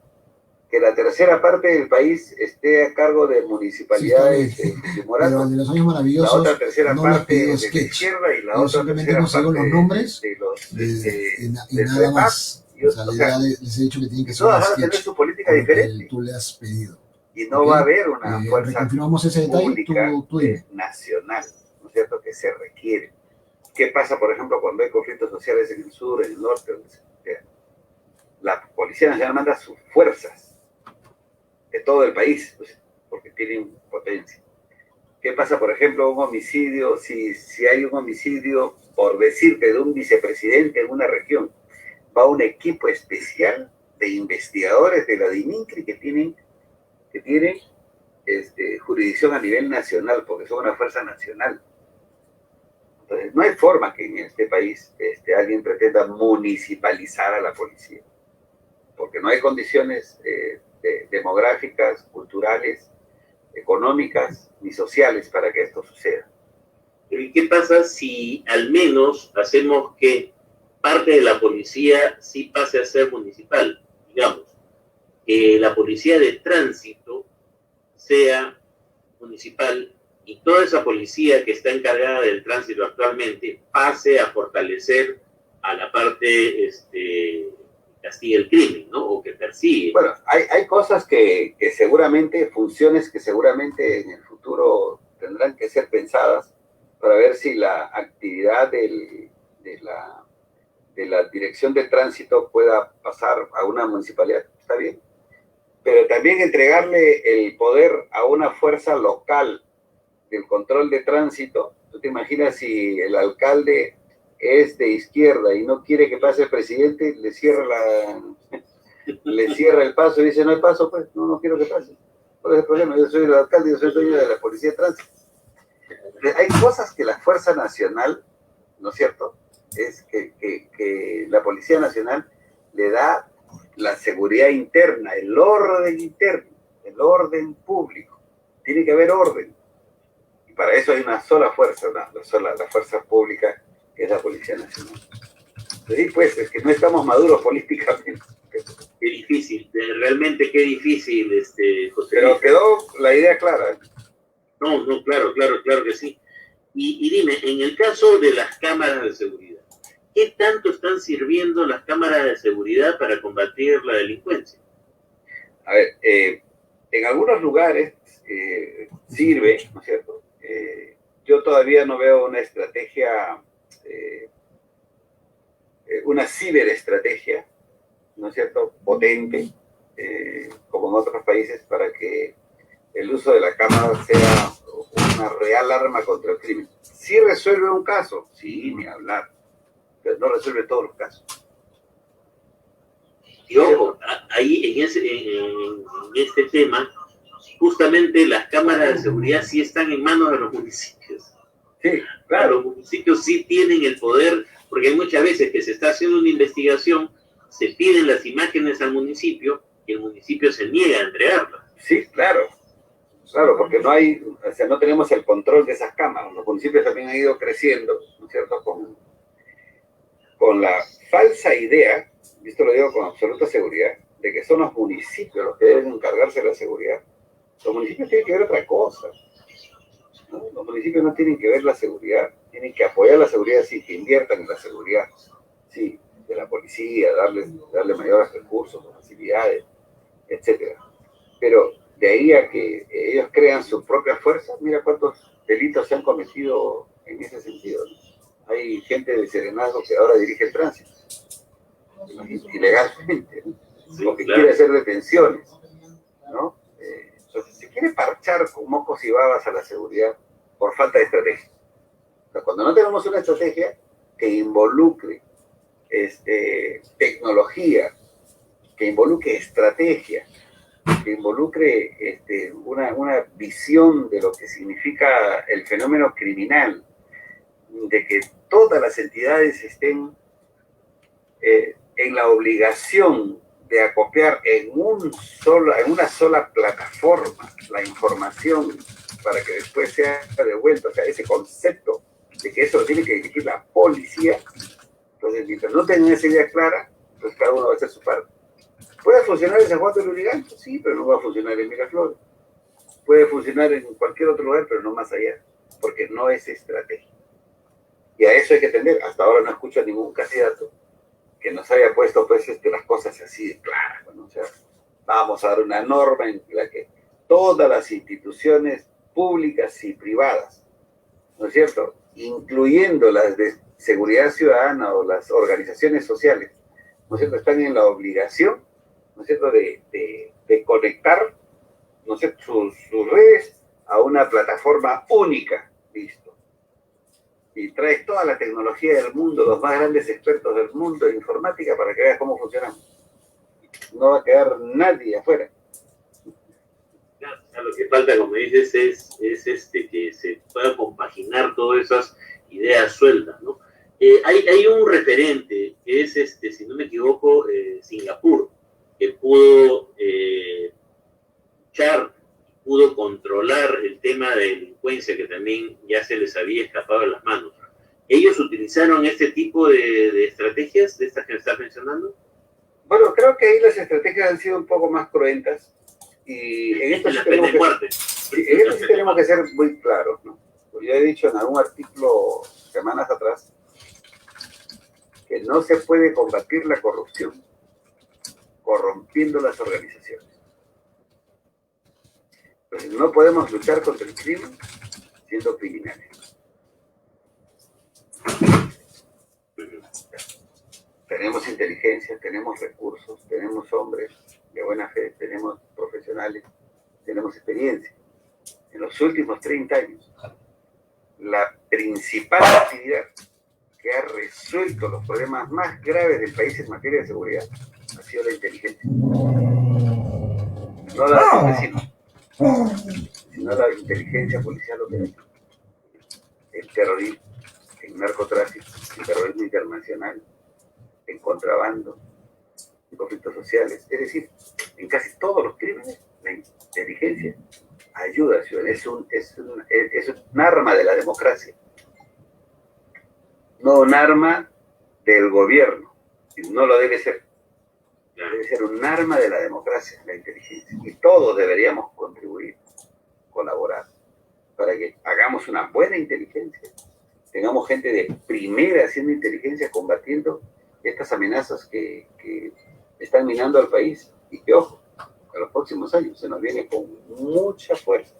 que la tercera parte del país esté a cargo de municipalidades de Pero el de los años maravillosos, la otra tercera no parte de la izquierda y la yo otra simplemente tercera consigo parte los nombres de nada más. O sea, la idea les he dicho que tienen que ser todas van a tener su política diferente. Tú le has pedido. Y no va a haber una fuerza reconfirmamos ese detalle, tú nacional, ¿no es cierto?, que se requiere. ¿Qué pasa, por ejemplo, cuando hay conflictos sociales en el sur, en el norte, donde la Policía Nacional manda sus fuerzas de todo el país, pues, porque tienen potencia? ¿Qué pasa, por ejemplo, un homicidio? Si hay un homicidio, por decir que de un vicepresidente en una región, va un equipo especial de investigadores de la DININCRI que tienen jurisdicción a nivel nacional, porque son una fuerza nacional. Entonces, no hay forma que en este país alguien pretenda municipalizar a la policía, porque no hay condiciones demográficas, culturales, económicas ni sociales para que esto suceda. ¿Y qué pasa si al menos hacemos que parte de la policía sí pase a ser municipal? Digamos, que la policía de tránsito sea municipal y toda esa policía que está encargada del tránsito actualmente pase a fortalecer a la parte que castiga el crimen, ¿no? O que persigue. Bueno, hay cosas que seguramente, funciones que seguramente en el futuro tendrán que ser pensadas para ver si la actividad de la dirección de tránsito pueda pasar a una municipalidad. Está bien. Pero también entregarle el poder a una fuerza local del control de tránsito. ¿Tú te imaginas si el alcalde es de izquierda y no quiere que pase el presidente, le cierra el paso y dice no hay paso, pues no quiero que pase? ¿Cuál es el problema? Yo soy el alcalde, yo soy el dueño de la policía de tránsito. Hay cosas que la Fuerza Nacional, ¿no es cierto? Es que la Policía Nacional le da la seguridad interna, el orden interno, el orden público. Tiene que haber orden. Y para eso hay una sola fuerza, la fuerza pública, que es la Policía Nacional. Sí, pues, es que no estamos maduros políticamente. Qué difícil, realmente qué difícil, José. Pero quedó la idea clara. No, claro que sí. Y dime, en el caso de las cámaras de seguridad, ¿qué tanto están sirviendo las cámaras de seguridad para combatir la delincuencia? A ver, en algunos lugares sirve, ¿no es cierto? Yo todavía no veo una estrategia, una ciberestrategia, ¿no es cierto?, potente, como en otros países, para que el uso de la cámara sea una real arma contra el crimen. ¿Sí resuelve un caso? Sí, ni hablar. Pero no resuelve todos los casos. Y ojo, ahí en este tema, justamente las cámaras de seguridad sí están en manos de los municipios. Sí, claro. Los municipios sí tienen el poder, porque hay muchas veces que se está haciendo una investigación, se piden las imágenes al municipio y el municipio se niega a entregarlas. Sí, claro. Claro, porque no tenemos el control de esas cámaras. Los municipios también han ido creciendo, ¿no es cierto?, con la falsa idea, y esto lo digo con absoluta seguridad, de que son los municipios los que deben encargarse de la seguridad. Los municipios tienen que ver otra cosa, ¿no? Los municipios no tienen que ver la seguridad, tienen que apoyar la seguridad, sí, que inviertan en la seguridad, sí, de la policía, darle mayores recursos, facilidades, etcétera. Pero de ahí a que ellos crean su propia fuerza, mira cuántos delitos se han cometido en ese sentido, ¿no? Hay gente de Serenazgo que ahora dirige el tránsito, ilegalmente, ¿no? Sí, porque claro. quiere hacer detenciones, ¿no? Entonces se quiere parchar con mocos y babas a la seguridad por falta de estrategia. O sea, cuando no tenemos una estrategia que involucre tecnología, que involucre estrategia, que involucre una visión de lo que significa el fenómeno criminal, de que todas las entidades estén en la obligación de acopiar en una sola plataforma la información para que después sea devuelta. O sea, ese concepto de que eso lo tiene que dirigir la policía. Entonces, mientras no tengan esa idea clara, pues cada uno va a hacer su parte. ¿Puede funcionar en San Juan del Lurigancho? Sí, pero no va a funcionar en Miraflores. Puede funcionar en cualquier otro lugar, pero no más allá, porque no es estrategia. Y a eso hay que atender. Hasta ahora no escucho a ningún candidato que nos haya puesto pues las cosas así de claras, ¿no? O sea, vamos a dar una norma en la que todas las instituciones públicas y privadas, ¿no es cierto?, incluyendo las de seguridad ciudadana o las organizaciones sociales, ¿no es cierto?, están en la obligación, ¿no es cierto?, de conectar, ¿no es cierto?, sus redes a una plataforma única. Listo. Y traes toda la tecnología del mundo, los más grandes expertos del mundo de informática para que veas cómo funcionamos. No va a quedar nadie afuera. Claro que falta, como dices, es que se pueda compaginar todas esas ideas sueltas, ¿no? Hay un referente que es, si no me equivoco, Singapur, que pudo luchar, pudo controlar el tema de delincuencia que también ya se les había escapado de las manos. ¿Ellos utilizaron este tipo de estrategias, de estas que me estás mencionando? Bueno, creo que ahí las estrategias han sido un poco más cruentas y en esto sí tenemos que ser muy claros, ¿no? Yo he dicho en algún artículo semanas atrás que no se puede combatir la corrupción corrompiendo las organizaciones. Entonces, no podemos luchar contra el crimen siendo criminales. Tenemos inteligencia, tenemos recursos, tenemos hombres de buena fe, tenemos profesionales, tenemos experiencia. En los últimos 30 años, la principal actividad que ha resuelto los problemas más graves del país en materia de seguridad ha sido la inteligencia. No la de los vecinos, sino la inteligencia policial operativa. El terrorismo, el narcotráfico, el terrorismo internacional, el contrabando, en conflictos sociales. Es decir, en casi todos los crímenes, la inteligencia ayuda a la ciudadanía. Es un arma de la democracia. No un arma del gobierno. No lo debe ser. Debe ser un arma de la democracia, la inteligencia. Y todos deberíamos contribuir, colaborar, para que hagamos una buena inteligencia. Tengamos gente de primera haciendo inteligencia, combatiendo estas amenazas que están minando al país. Y que, ojo, a los próximos años se nos viene con mucha fuerza.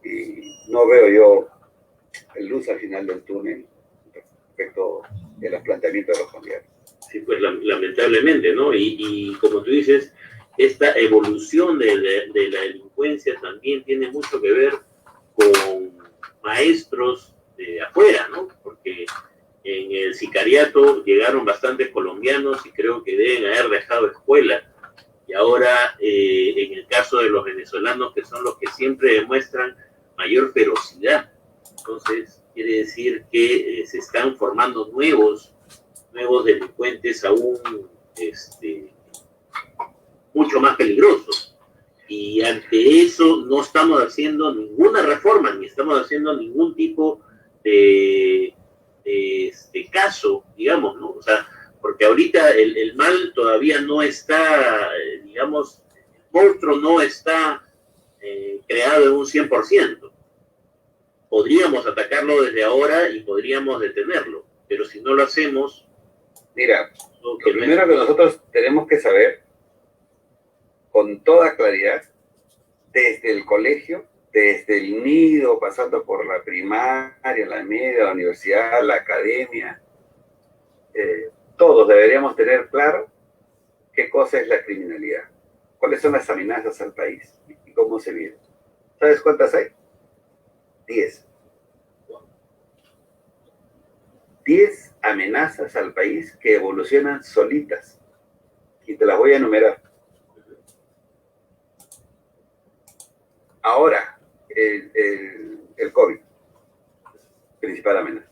Y no veo yo luz al final del túnel respecto de los planteamientos de los candidatos. Sí, pues lamentablemente, ¿no? Y como tú dices, esta evolución de la delincuencia también tiene mucho que ver con maestros de afuera, ¿no? Porque en el sicariato llegaron bastantes colombianos y creo que deben haber dejado escuela. Y ahora, en el caso de los venezolanos, que son los que siempre demuestran mayor ferocidad, entonces quiere decir que se están formando nuevos delincuentes aún mucho más peligrosos. Y ante eso no estamos haciendo ninguna reforma, ni estamos haciendo ningún tipo de caso, digamos, ¿no? O sea, porque ahorita el mal todavía no está, digamos, el monstruo no está creado en un 100%. Podríamos atacarlo desde ahora y podríamos detenerlo, pero si no lo hacemos... Mira, lo primero que nosotros tenemos que saber con toda claridad, desde el colegio, desde el nido, pasando por la primaria, la media, la universidad, la academia, todos deberíamos tener claro qué cosa es la criminalidad, cuáles son las amenazas al país y cómo se viven. ¿Sabes cuántas hay? 10. 10 amenazas al país que evolucionan solitas. Y te las voy a enumerar. Ahora, el COVID, principal amenaza.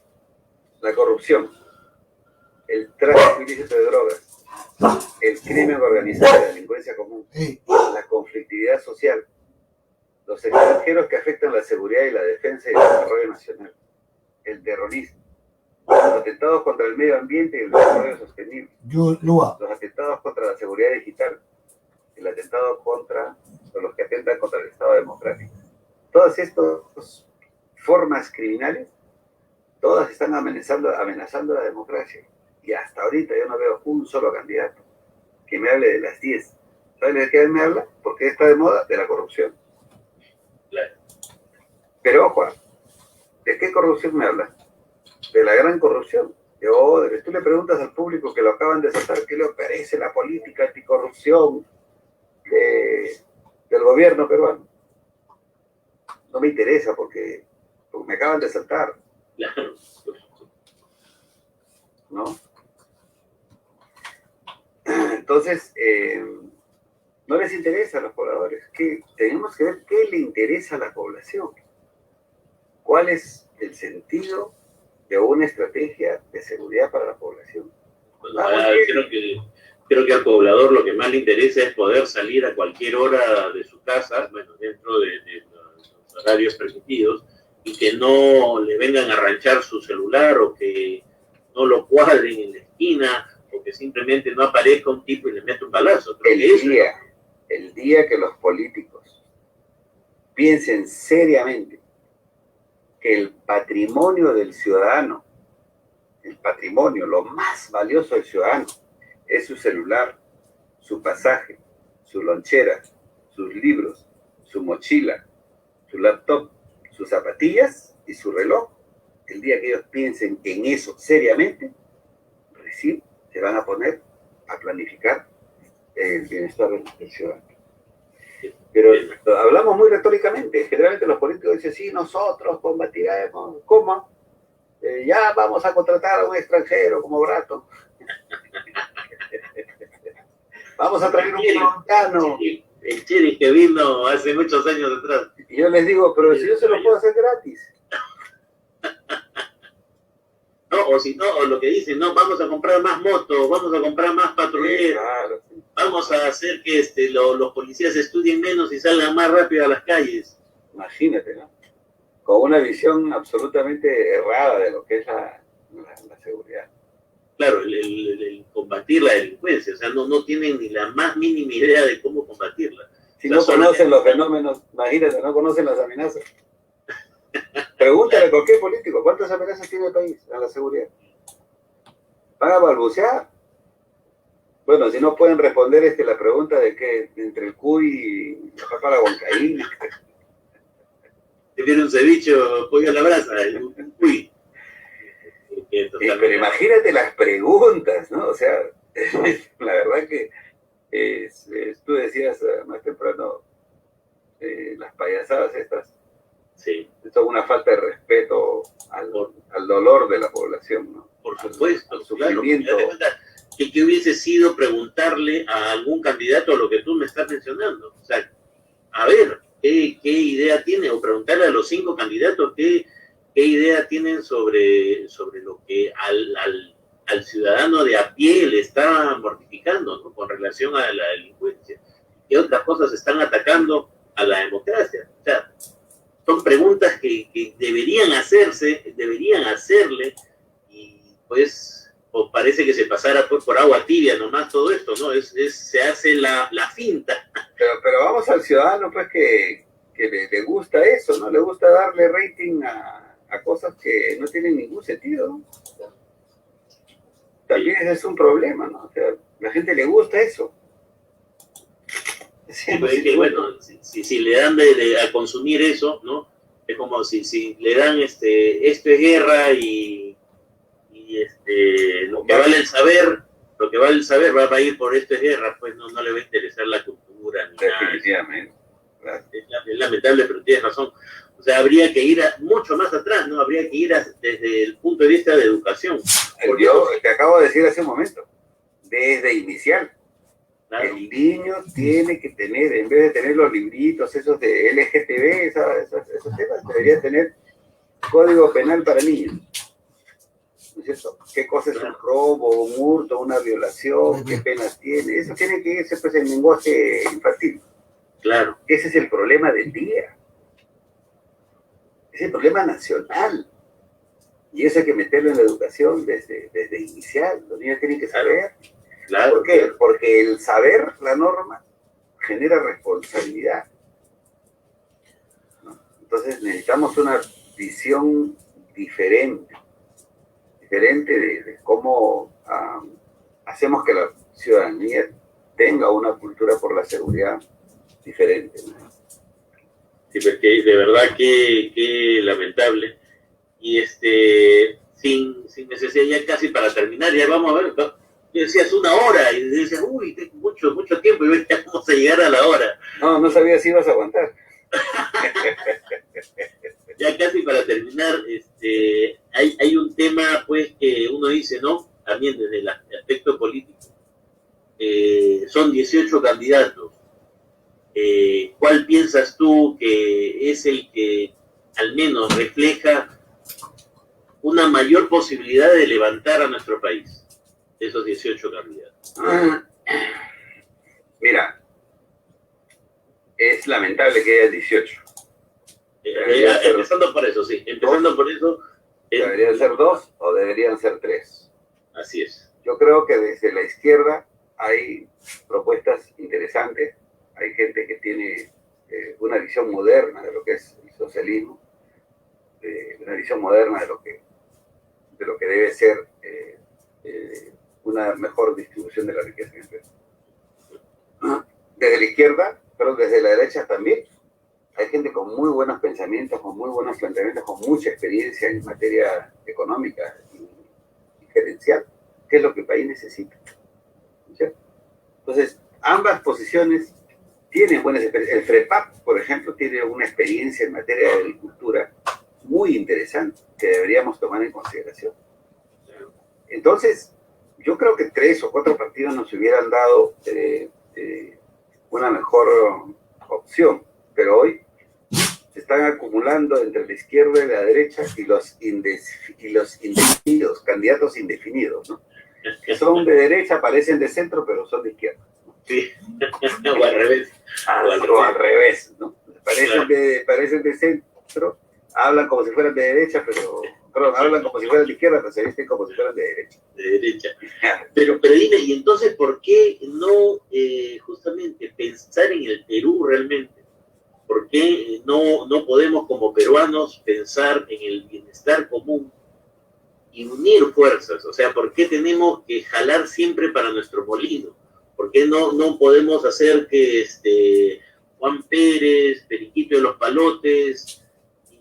La corrupción, el tráfico ilícito de drogas, el crimen organizado, la delincuencia común, la conflictividad social, los extranjeros que afectan la seguridad y la defensa y el desarrollo nacional, el terrorismo, los atentados contra el medio ambiente y el desarrollo sostenible, los atentados contra la seguridad digital, el atentado contra los que atentan contra el Estado democrático. Todas estas formas criminales, todas están amenazando la democracia. Y hasta ahorita yo no veo un solo candidato que me hable de las 10. ¿Saben de qué me habla? Porque está de moda, de la corrupción. Pero ojo, ¿de qué corrupción me habla? De la gran corrupción. Tú le preguntas al público que lo acaban de saltar, ¿qué le parece la política anticorrupción del gobierno peruano? No me interesa porque me acaban de saltar. ¿No? Entonces, No les interesa a los pobladores. Tenemos que ver qué le interesa a la población. ¿Cuál es el sentido de una estrategia de seguridad para la población? Bueno, creo que al poblador lo que más le interesa es poder salir a cualquier hora de su casa, bueno, dentro de los horarios permitidos, y que no le vengan a ranchar su celular o que no lo cuadren en la esquina o que simplemente no aparezca un tipo y le mete un balazo. El día que los políticos piensen seriamente que el patrimonio del ciudadano, el patrimonio, lo más valioso del ciudadano, es su celular, su pasaje, su lonchera, sus libros, su mochila, su laptop, sus zapatillas y su reloj. El día que ellos piensen en eso seriamente, recién se van a poner a planificar el bienestar del ciudadano. Pero hablamos muy retóricamente. Generalmente los políticos dicen, sí, nosotros combatiremos. ¿Cómo? Ya vamos a contratar a un extranjero como Brato. Vamos a traer un colombiano. El Chiri que vino hace muchos años atrás. Y yo les digo, pero si yo se lo puedo hacer gratis. No, o si no, o lo que dicen, no, vamos a comprar más motos, vamos a comprar más patrulleros, Sí, claro, sí. Vamos a hacer que los policías estudien menos y salgan más rápido a las calles. Imagínate, ¿no? Con una visión absolutamente errada de lo que es la seguridad. Claro, el combatir la delincuencia, o sea, no tienen ni la más mínima idea de cómo combatirla. Si no conocen los fenómenos, imagínate, no conocen las amenazas. Pregúntale a cualquier político, ¿cuántas amenazas tiene el país a la seguridad? ¿Van a balbucear? Bueno, si no pueden responder la pregunta de que entre el cuy y la papa a la huancaína. Te viene un ceviche o pollo a la brasa, un cuy. Pero imagínate las preguntas, ¿no? O sea, la verdad que tú decías más temprano las payasadas estas. Sí. Esto es una falta de respeto al dolor de la población, ¿no? Por supuesto, al sufrimiento. Claro, ¿qué hubiese sido preguntarle a algún candidato lo que tú me estás mencionando? O sea, a ver, ¿qué idea tiene? O preguntarle a los 5 candidatos qué idea tienen sobre lo que al ciudadano de a pie le está mortificando, ¿no? Con relación a la delincuencia. ¿Qué otras cosas están atacando a la democracia? O sea, son preguntas que deberían hacerle, y pues o parece que se pasara por agua tibia nomás todo esto, ¿no? Se hace la finta. Pero vamos al ciudadano, pues, que le gusta eso, ¿no? Le gusta darle rating a cosas que no tienen ningún sentido, ¿no? También ese es un problema, ¿no? O sea, la gente le gusta eso. Sí, pues es que, bueno, si le dan a consumir eso, ¿no? Es como si le dan esto es guerra y lo que vale el saber va a ir por esto es guerra, pues no le va a interesar la cultura ni definitivamente. Nada. Es lamentable, pero tienes razón. O sea, habría que ir mucho más atrás, ¿no? Habría que ir desde el punto de vista de educación. Yo te acabo de decir hace un momento, desde inicial. Claro. El niño tiene que tener, en vez de tener los libritos esos de LGTB, esos temas, debería tener código penal para niños. ¿No es cierto? ¿Qué cosa es un robo, un hurto, una violación? ¿Qué penas tiene? Eso tiene que irse pues en lenguaje infantil. Claro. Ese es el problema del día. Es el problema nacional. Y eso hay que meterlo en la educación desde inicial. Los niños tienen que saber. Claro. ¿Por qué? Porque el saber la norma genera responsabilidad, ¿no? Entonces necesitamos una visión diferente de cómo hacemos que la ciudadanía tenga una cultura por la seguridad diferente, ¿no? Sí, porque de verdad que lamentable. Y sin necesidad, ya casi para terminar, ya vamos a ver. Decías 1 hora y decías, uy, tengo mucho tiempo y ya vamos a llegar a la hora. No sabía si ibas a aguantar. Ya casi para terminar, hay un tema pues que uno dice, ¿no? También desde el aspecto político. Son 18 candidatos. consideras tú que es el que al menos refleja una mayor posibilidad de levantar a nuestro país, de esos 18 candidatos? Mira, es lamentable que haya 18. Empezando por eso, sí. Empezando por eso. ¿Deberían ser 2 o deberían ser 3? Así es. Yo creo que desde la izquierda hay propuestas interesantes. Hay gente que tiene una visión moderna de lo que es el socialismo, una visión moderna de lo que debe ser una mejor distribución de la riqueza en el Perú. Desde la izquierda, pero desde la derecha también. Hay gente con muy buenos pensamientos, con muy buenos planteamientos, con mucha experiencia en materia económica y gerencial, que es lo que el país necesita. ¿Cierto? Entonces, ambas posiciones tienen buenas experiencias. El FREPAP, por ejemplo, tiene una experiencia en materia de agricultura muy interesante que deberíamos tomar en consideración. Entonces, yo creo que 3 o 4 partidos nos hubieran dado una mejor opción, pero hoy se están acumulando entre la izquierda y la derecha y los indefinidos, candidatos indefinidos, ¿no? Que son de derecha, parecen de centro, pero son de izquierda, ¿no? Sí, o al revés. O al revés, ¿no? Parecen de centro, hablan como si fueran de derecha, perdón, hablan como si fueran de izquierda, pero se visten como si fueran de derecha. De derecha. Pero dime, ¿y entonces por qué no justamente pensar en el Perú realmente? ¿Por qué no podemos como peruanos pensar en el bienestar común y unir fuerzas? O sea, ¿por qué tenemos que jalar siempre para nuestro molino? ¿Por qué no podemos hacer que Juan Pérez, Periquito de los Palotes y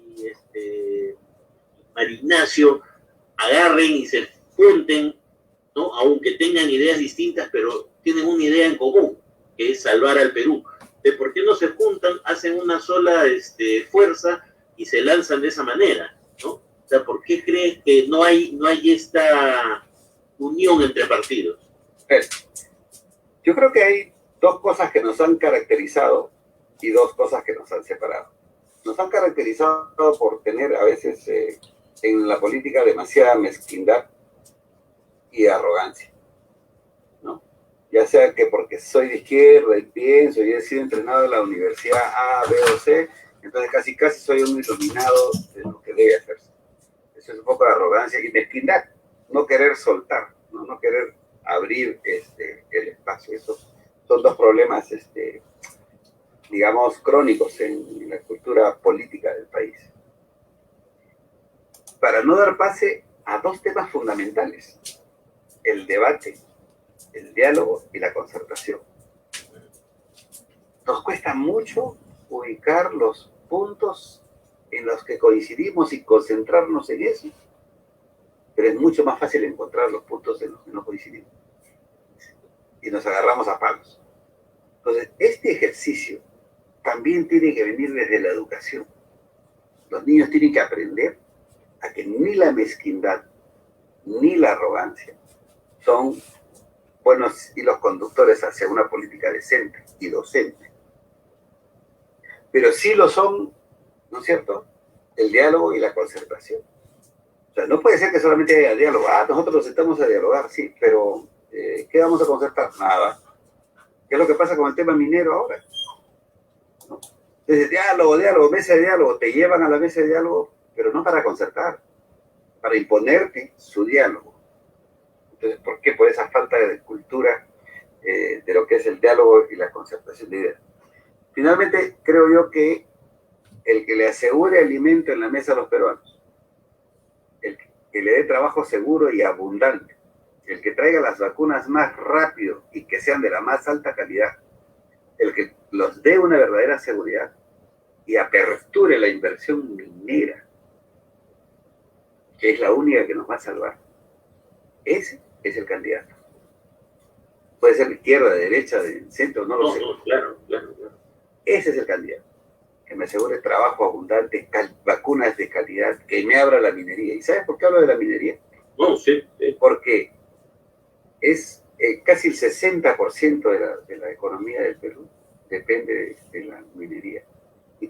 María Ignacio agarren y se junten, ¿no? Aunque tengan ideas distintas, pero tienen una idea en común, que es salvar al Perú? ¿De por qué no se juntan, hacen una sola fuerza y se lanzan de esa manera, ¿no? O sea, ¿por qué crees que no hay esta unión entre partidos? Yo creo que hay 2 cosas que nos han caracterizado y 2 cosas que nos han separado. Nos han caracterizado por tener a veces en la política demasiada mezquindad y arrogancia, ¿no? Ya sea que porque soy de izquierda y pienso y he sido entrenado en la universidad A, B o C, entonces casi soy un iluminado de lo que debe hacerse. Eso es un poco de arrogancia y mezquindad, no querer soltar, no querer abrir el espacio. Esos son 2 problemas, digamos, crónicos en la cultura política del país. Para no dar pase a 2 temas fundamentales: el debate, el diálogo y la concertación. Nos cuesta mucho ubicar los puntos en los que coincidimos y concentrarnos en eso, pero es mucho más fácil encontrar los puntos en los que no coincidimos y nos agarramos a palos. Entonces, este ejercicio también tiene que venir desde la educación. Los niños tienen que aprender a que ni la mezquindad ni la arrogancia son buenos hilos conductores hacia una política decente y docente. Pero sí lo son, ¿no es cierto?, el diálogo y la concertación. O sea, no puede ser que solamente haya diálogo. Nosotros nos sentamos a dialogar, sí, pero ¿qué vamos a concertar? Nada. ¿Qué es lo que pasa con el tema minero ahora? ¿No? Entonces, diálogo, mesa de diálogo, te llevan a la mesa de diálogo, pero no para concertar, para imponerte su diálogo. Entonces, ¿por qué? Por esa falta de cultura de lo que es el diálogo y la concertación de ideas. Finalmente, creo yo que el que le asegure alimento en la mesa a los peruanos, el que le dé trabajo seguro y abundante, el que traiga las vacunas más rápido y que sean de la más alta calidad, el que los dé una verdadera seguridad y aperture la inversión minera, que es la única que nos va a salvar. Ese es el candidato. Puede ser de izquierda, de derecha, de centro, no lo sé. Claro. Ese es el candidato. Que me asegure trabajo abundante, vacunas de calidad, que me abra la minería. ¿Y sabes por qué hablo de la minería? Sí. Porque es casi el 60% de la economía del Perú depende de la minería.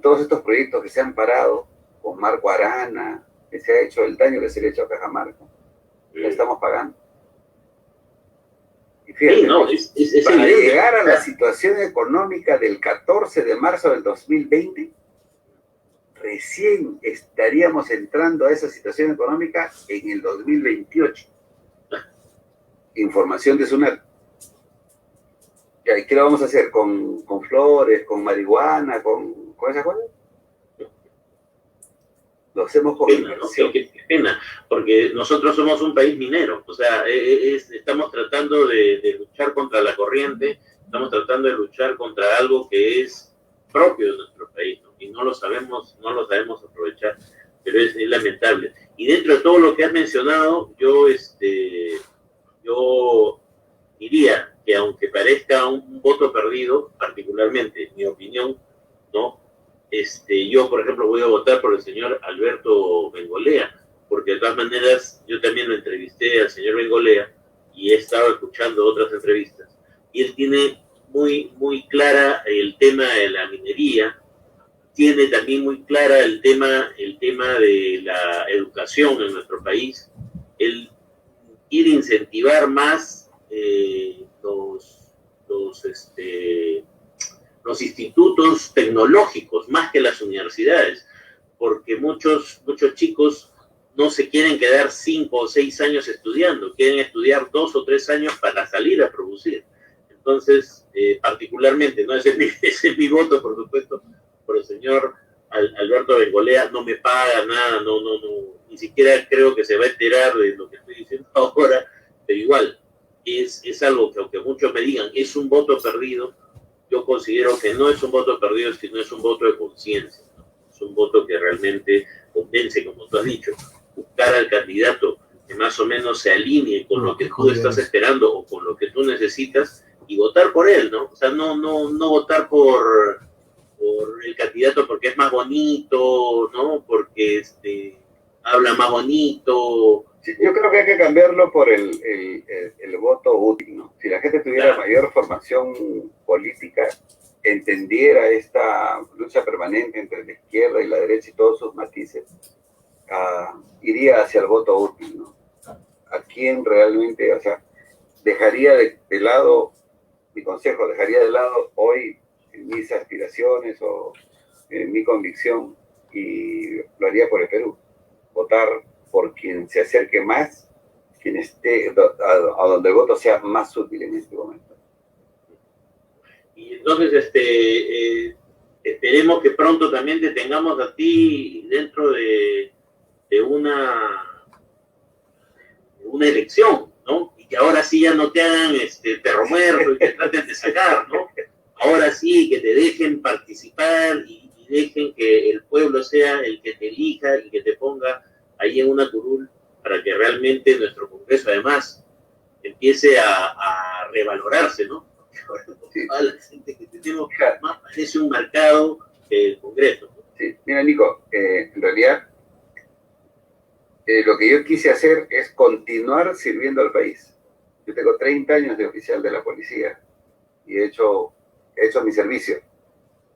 todos estos proyectos que se han parado, con Marco Arana, que se ha hecho el daño que se le ha hecho a Cajamarca, lo estamos pagando. Y fíjate, sí, no, para evidente. llegar a la situación económica del 14 de marzo del 2020, recién estaríamos entrando a esa situación económica en el 2028. Información de SUNAT. ¿Y qué lo vamos a hacer? ¿Con flores, con marihuana, con esas cosas? Lo hacemos con inversión. ¿No? Qué pena, porque nosotros somos un país minero, o sea, estamos tratando de luchar contra la corriente, estamos tratando de luchar contra algo que es propio de nuestro país, ¿no? Y no lo sabemos aprovechar, pero es lamentable. Y dentro de todo lo que has mencionado, yo diría que aunque parezca un voto perdido, particularmente, mi opinión, ¿no? Yo, por ejemplo, voy a votar por el señor Alberto Bengolea, porque de todas maneras yo también lo entrevisté al señor Bengolea y he estado escuchando otras entrevistas, y él tiene muy, muy clara el tema de la minería, tiene también muy clara el tema de la educación en nuestro país. Él quiere incentivar más los institutos tecnológicos más que las universidades, porque muchos chicos no se quieren quedar 5 o 6 años estudiando, quieren estudiar 2 o 3 años para salir a producir. Entonces, particularmente, ¿no? Ese es mi voto, por supuesto, por el señor Alberto Bengolea. No me paga nada, no, ni siquiera creo que se va a enterar de lo que estoy diciendo ahora, pero igual, es algo que, aunque muchos me digan, es un voto perdido, yo considero que no es un voto perdido, sino es un voto de conciencia, ¿no? Es un voto que realmente convence, como tú has dicho, buscar al candidato que más o menos se alinee con lo que tú estás esperando o con lo que tú necesitas, y votar por él, ¿no? O sea, no votar por el candidato porque es más bonito, ¿no? Porque habla más bonito. Sí, yo creo que hay que cambiarlo por el voto útil, ¿no? Si la gente tuviera mayor formación política, entendiera esta lucha permanente entre la izquierda y la derecha y todos sus matices, iría hacia el voto útil, ¿no? A quien realmente, o sea, dejaría de lado, mi consejo, dejaría de lado hoy mis aspiraciones o mi convicción, y lo haría por el Perú. Votar por quien se acerque más, quien esté a donde el voto sea más útil en este momento. Y entonces, esperemos que pronto también te tengamos a ti dentro de una elección, ¿no? Y que ahora sí ya no te hagan perro muerto y te traten de sacar, ¿no? Ahora sí, que te dejen participar y dejen que el pueblo sea el que te elija y que te ponga ahí en una curul, para que realmente nuestro Congreso además empiece a revalorarse, ¿no? Sí. Toda la gente que tenemos más parece un mercado que el Congreso, ¿no? Sí. Mira, Nico, en realidad lo que yo quise hacer es continuar sirviendo al país. Yo tengo 30 años de oficial de la policía y he hecho mi servicio,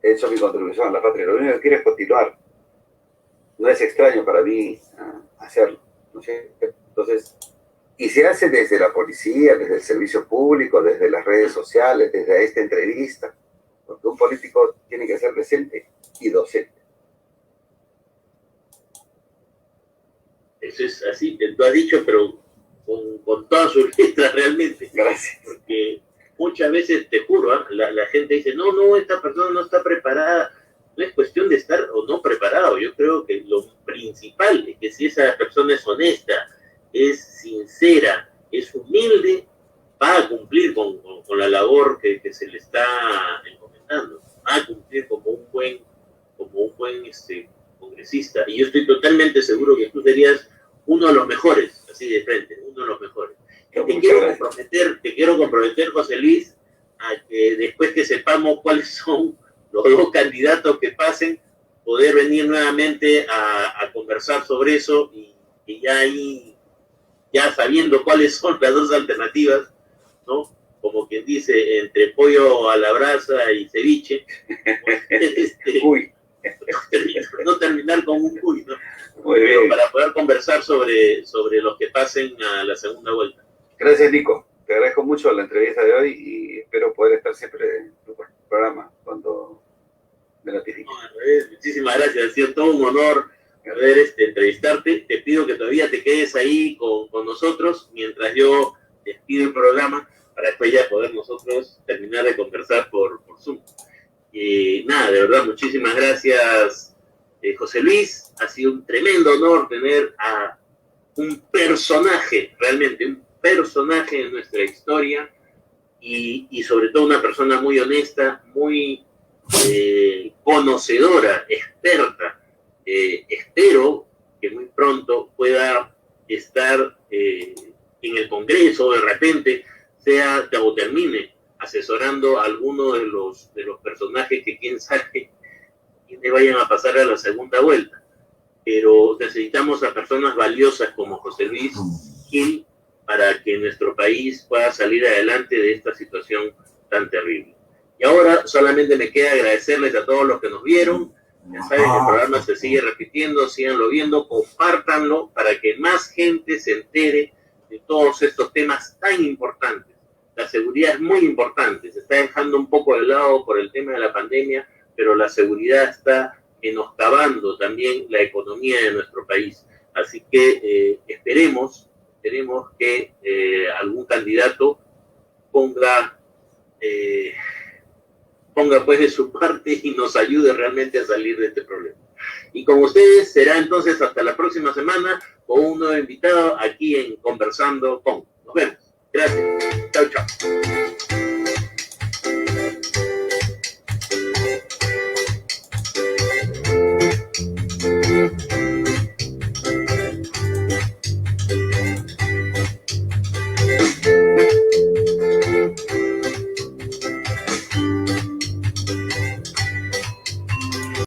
he hecho mi contribución a la patria. Lo único que quiero es continuar. No es extraño para mí hacerlo, ¿no sé? Entonces, y se hace desde la policía, desde el servicio público, desde las redes sociales, desde esta entrevista, porque un político tiene que ser decente y docente. Eso es así, tú has dicho, pero con todas sus letras realmente. Gracias. Porque muchas veces, te juro, la gente dice, no, esta persona no está preparada. No es cuestión de estar o no preparado. Yo creo que lo principal es que si esa persona es honesta, es sincera, es humilde, va a cumplir con la labor que se le está encomendando. Va a cumplir como un buen congresista. Y yo estoy totalmente seguro que tú serías uno de los mejores, así de frente, uno de los mejores. Te quiero comprometer, José Luis, a que después que sepamos cuáles son los dos candidatos que pasen, poder venir nuevamente a conversar sobre eso, y ya ahí, ya sabiendo cuáles son las dos alternativas, ¿no? Como quien dice, entre pollo a la brasa y ceviche, Uy. terminar con un cuy, ¿no? Muy bien. Para poder conversar sobre los que pasen a la segunda vuelta. Gracias, Nico. Te agradezco mucho la entrevista de hoy y espero poder estar siempre en tu programa cuando me notifique. Muchísimas gracias, ha sido todo un honor poder entrevistarte. Te pido que todavía te quedes ahí con nosotros mientras yo despido el programa para después ya poder nosotros terminar de conversar por Zoom. Nada, de verdad, muchísimas gracias, José Luis. Ha sido un tremendo honor tener a un personaje, realmente un personaje en nuestra historia y sobre todo una persona muy honesta, muy conocedora, experta. Espero que muy pronto pueda estar en el Congreso, de repente sea o termine asesorando a alguno de los personajes que quién sabe quiénes vayan a pasar a la segunda vuelta. Pero necesitamos a personas valiosas como José Luis Gil para que nuestro país pueda salir adelante de esta situación tan terrible. Y ahora solamente me queda agradecerles a todos los que nos vieron. Ya saben que el programa se sigue repitiendo, síganlo viendo, compártanlo para que más gente se entere de todos estos temas tan importantes. La seguridad es muy importante, se está dejando un poco de lado por el tema de la pandemia, pero la seguridad está menoscabando también la economía de nuestro país. Así que esperemos que algún candidato ponga pues de su parte y nos ayude realmente a salir de este problema. Y con ustedes será entonces hasta la próxima semana con un nuevo invitado aquí en Conversando con. Nos vemos. Gracias. Chao, chao.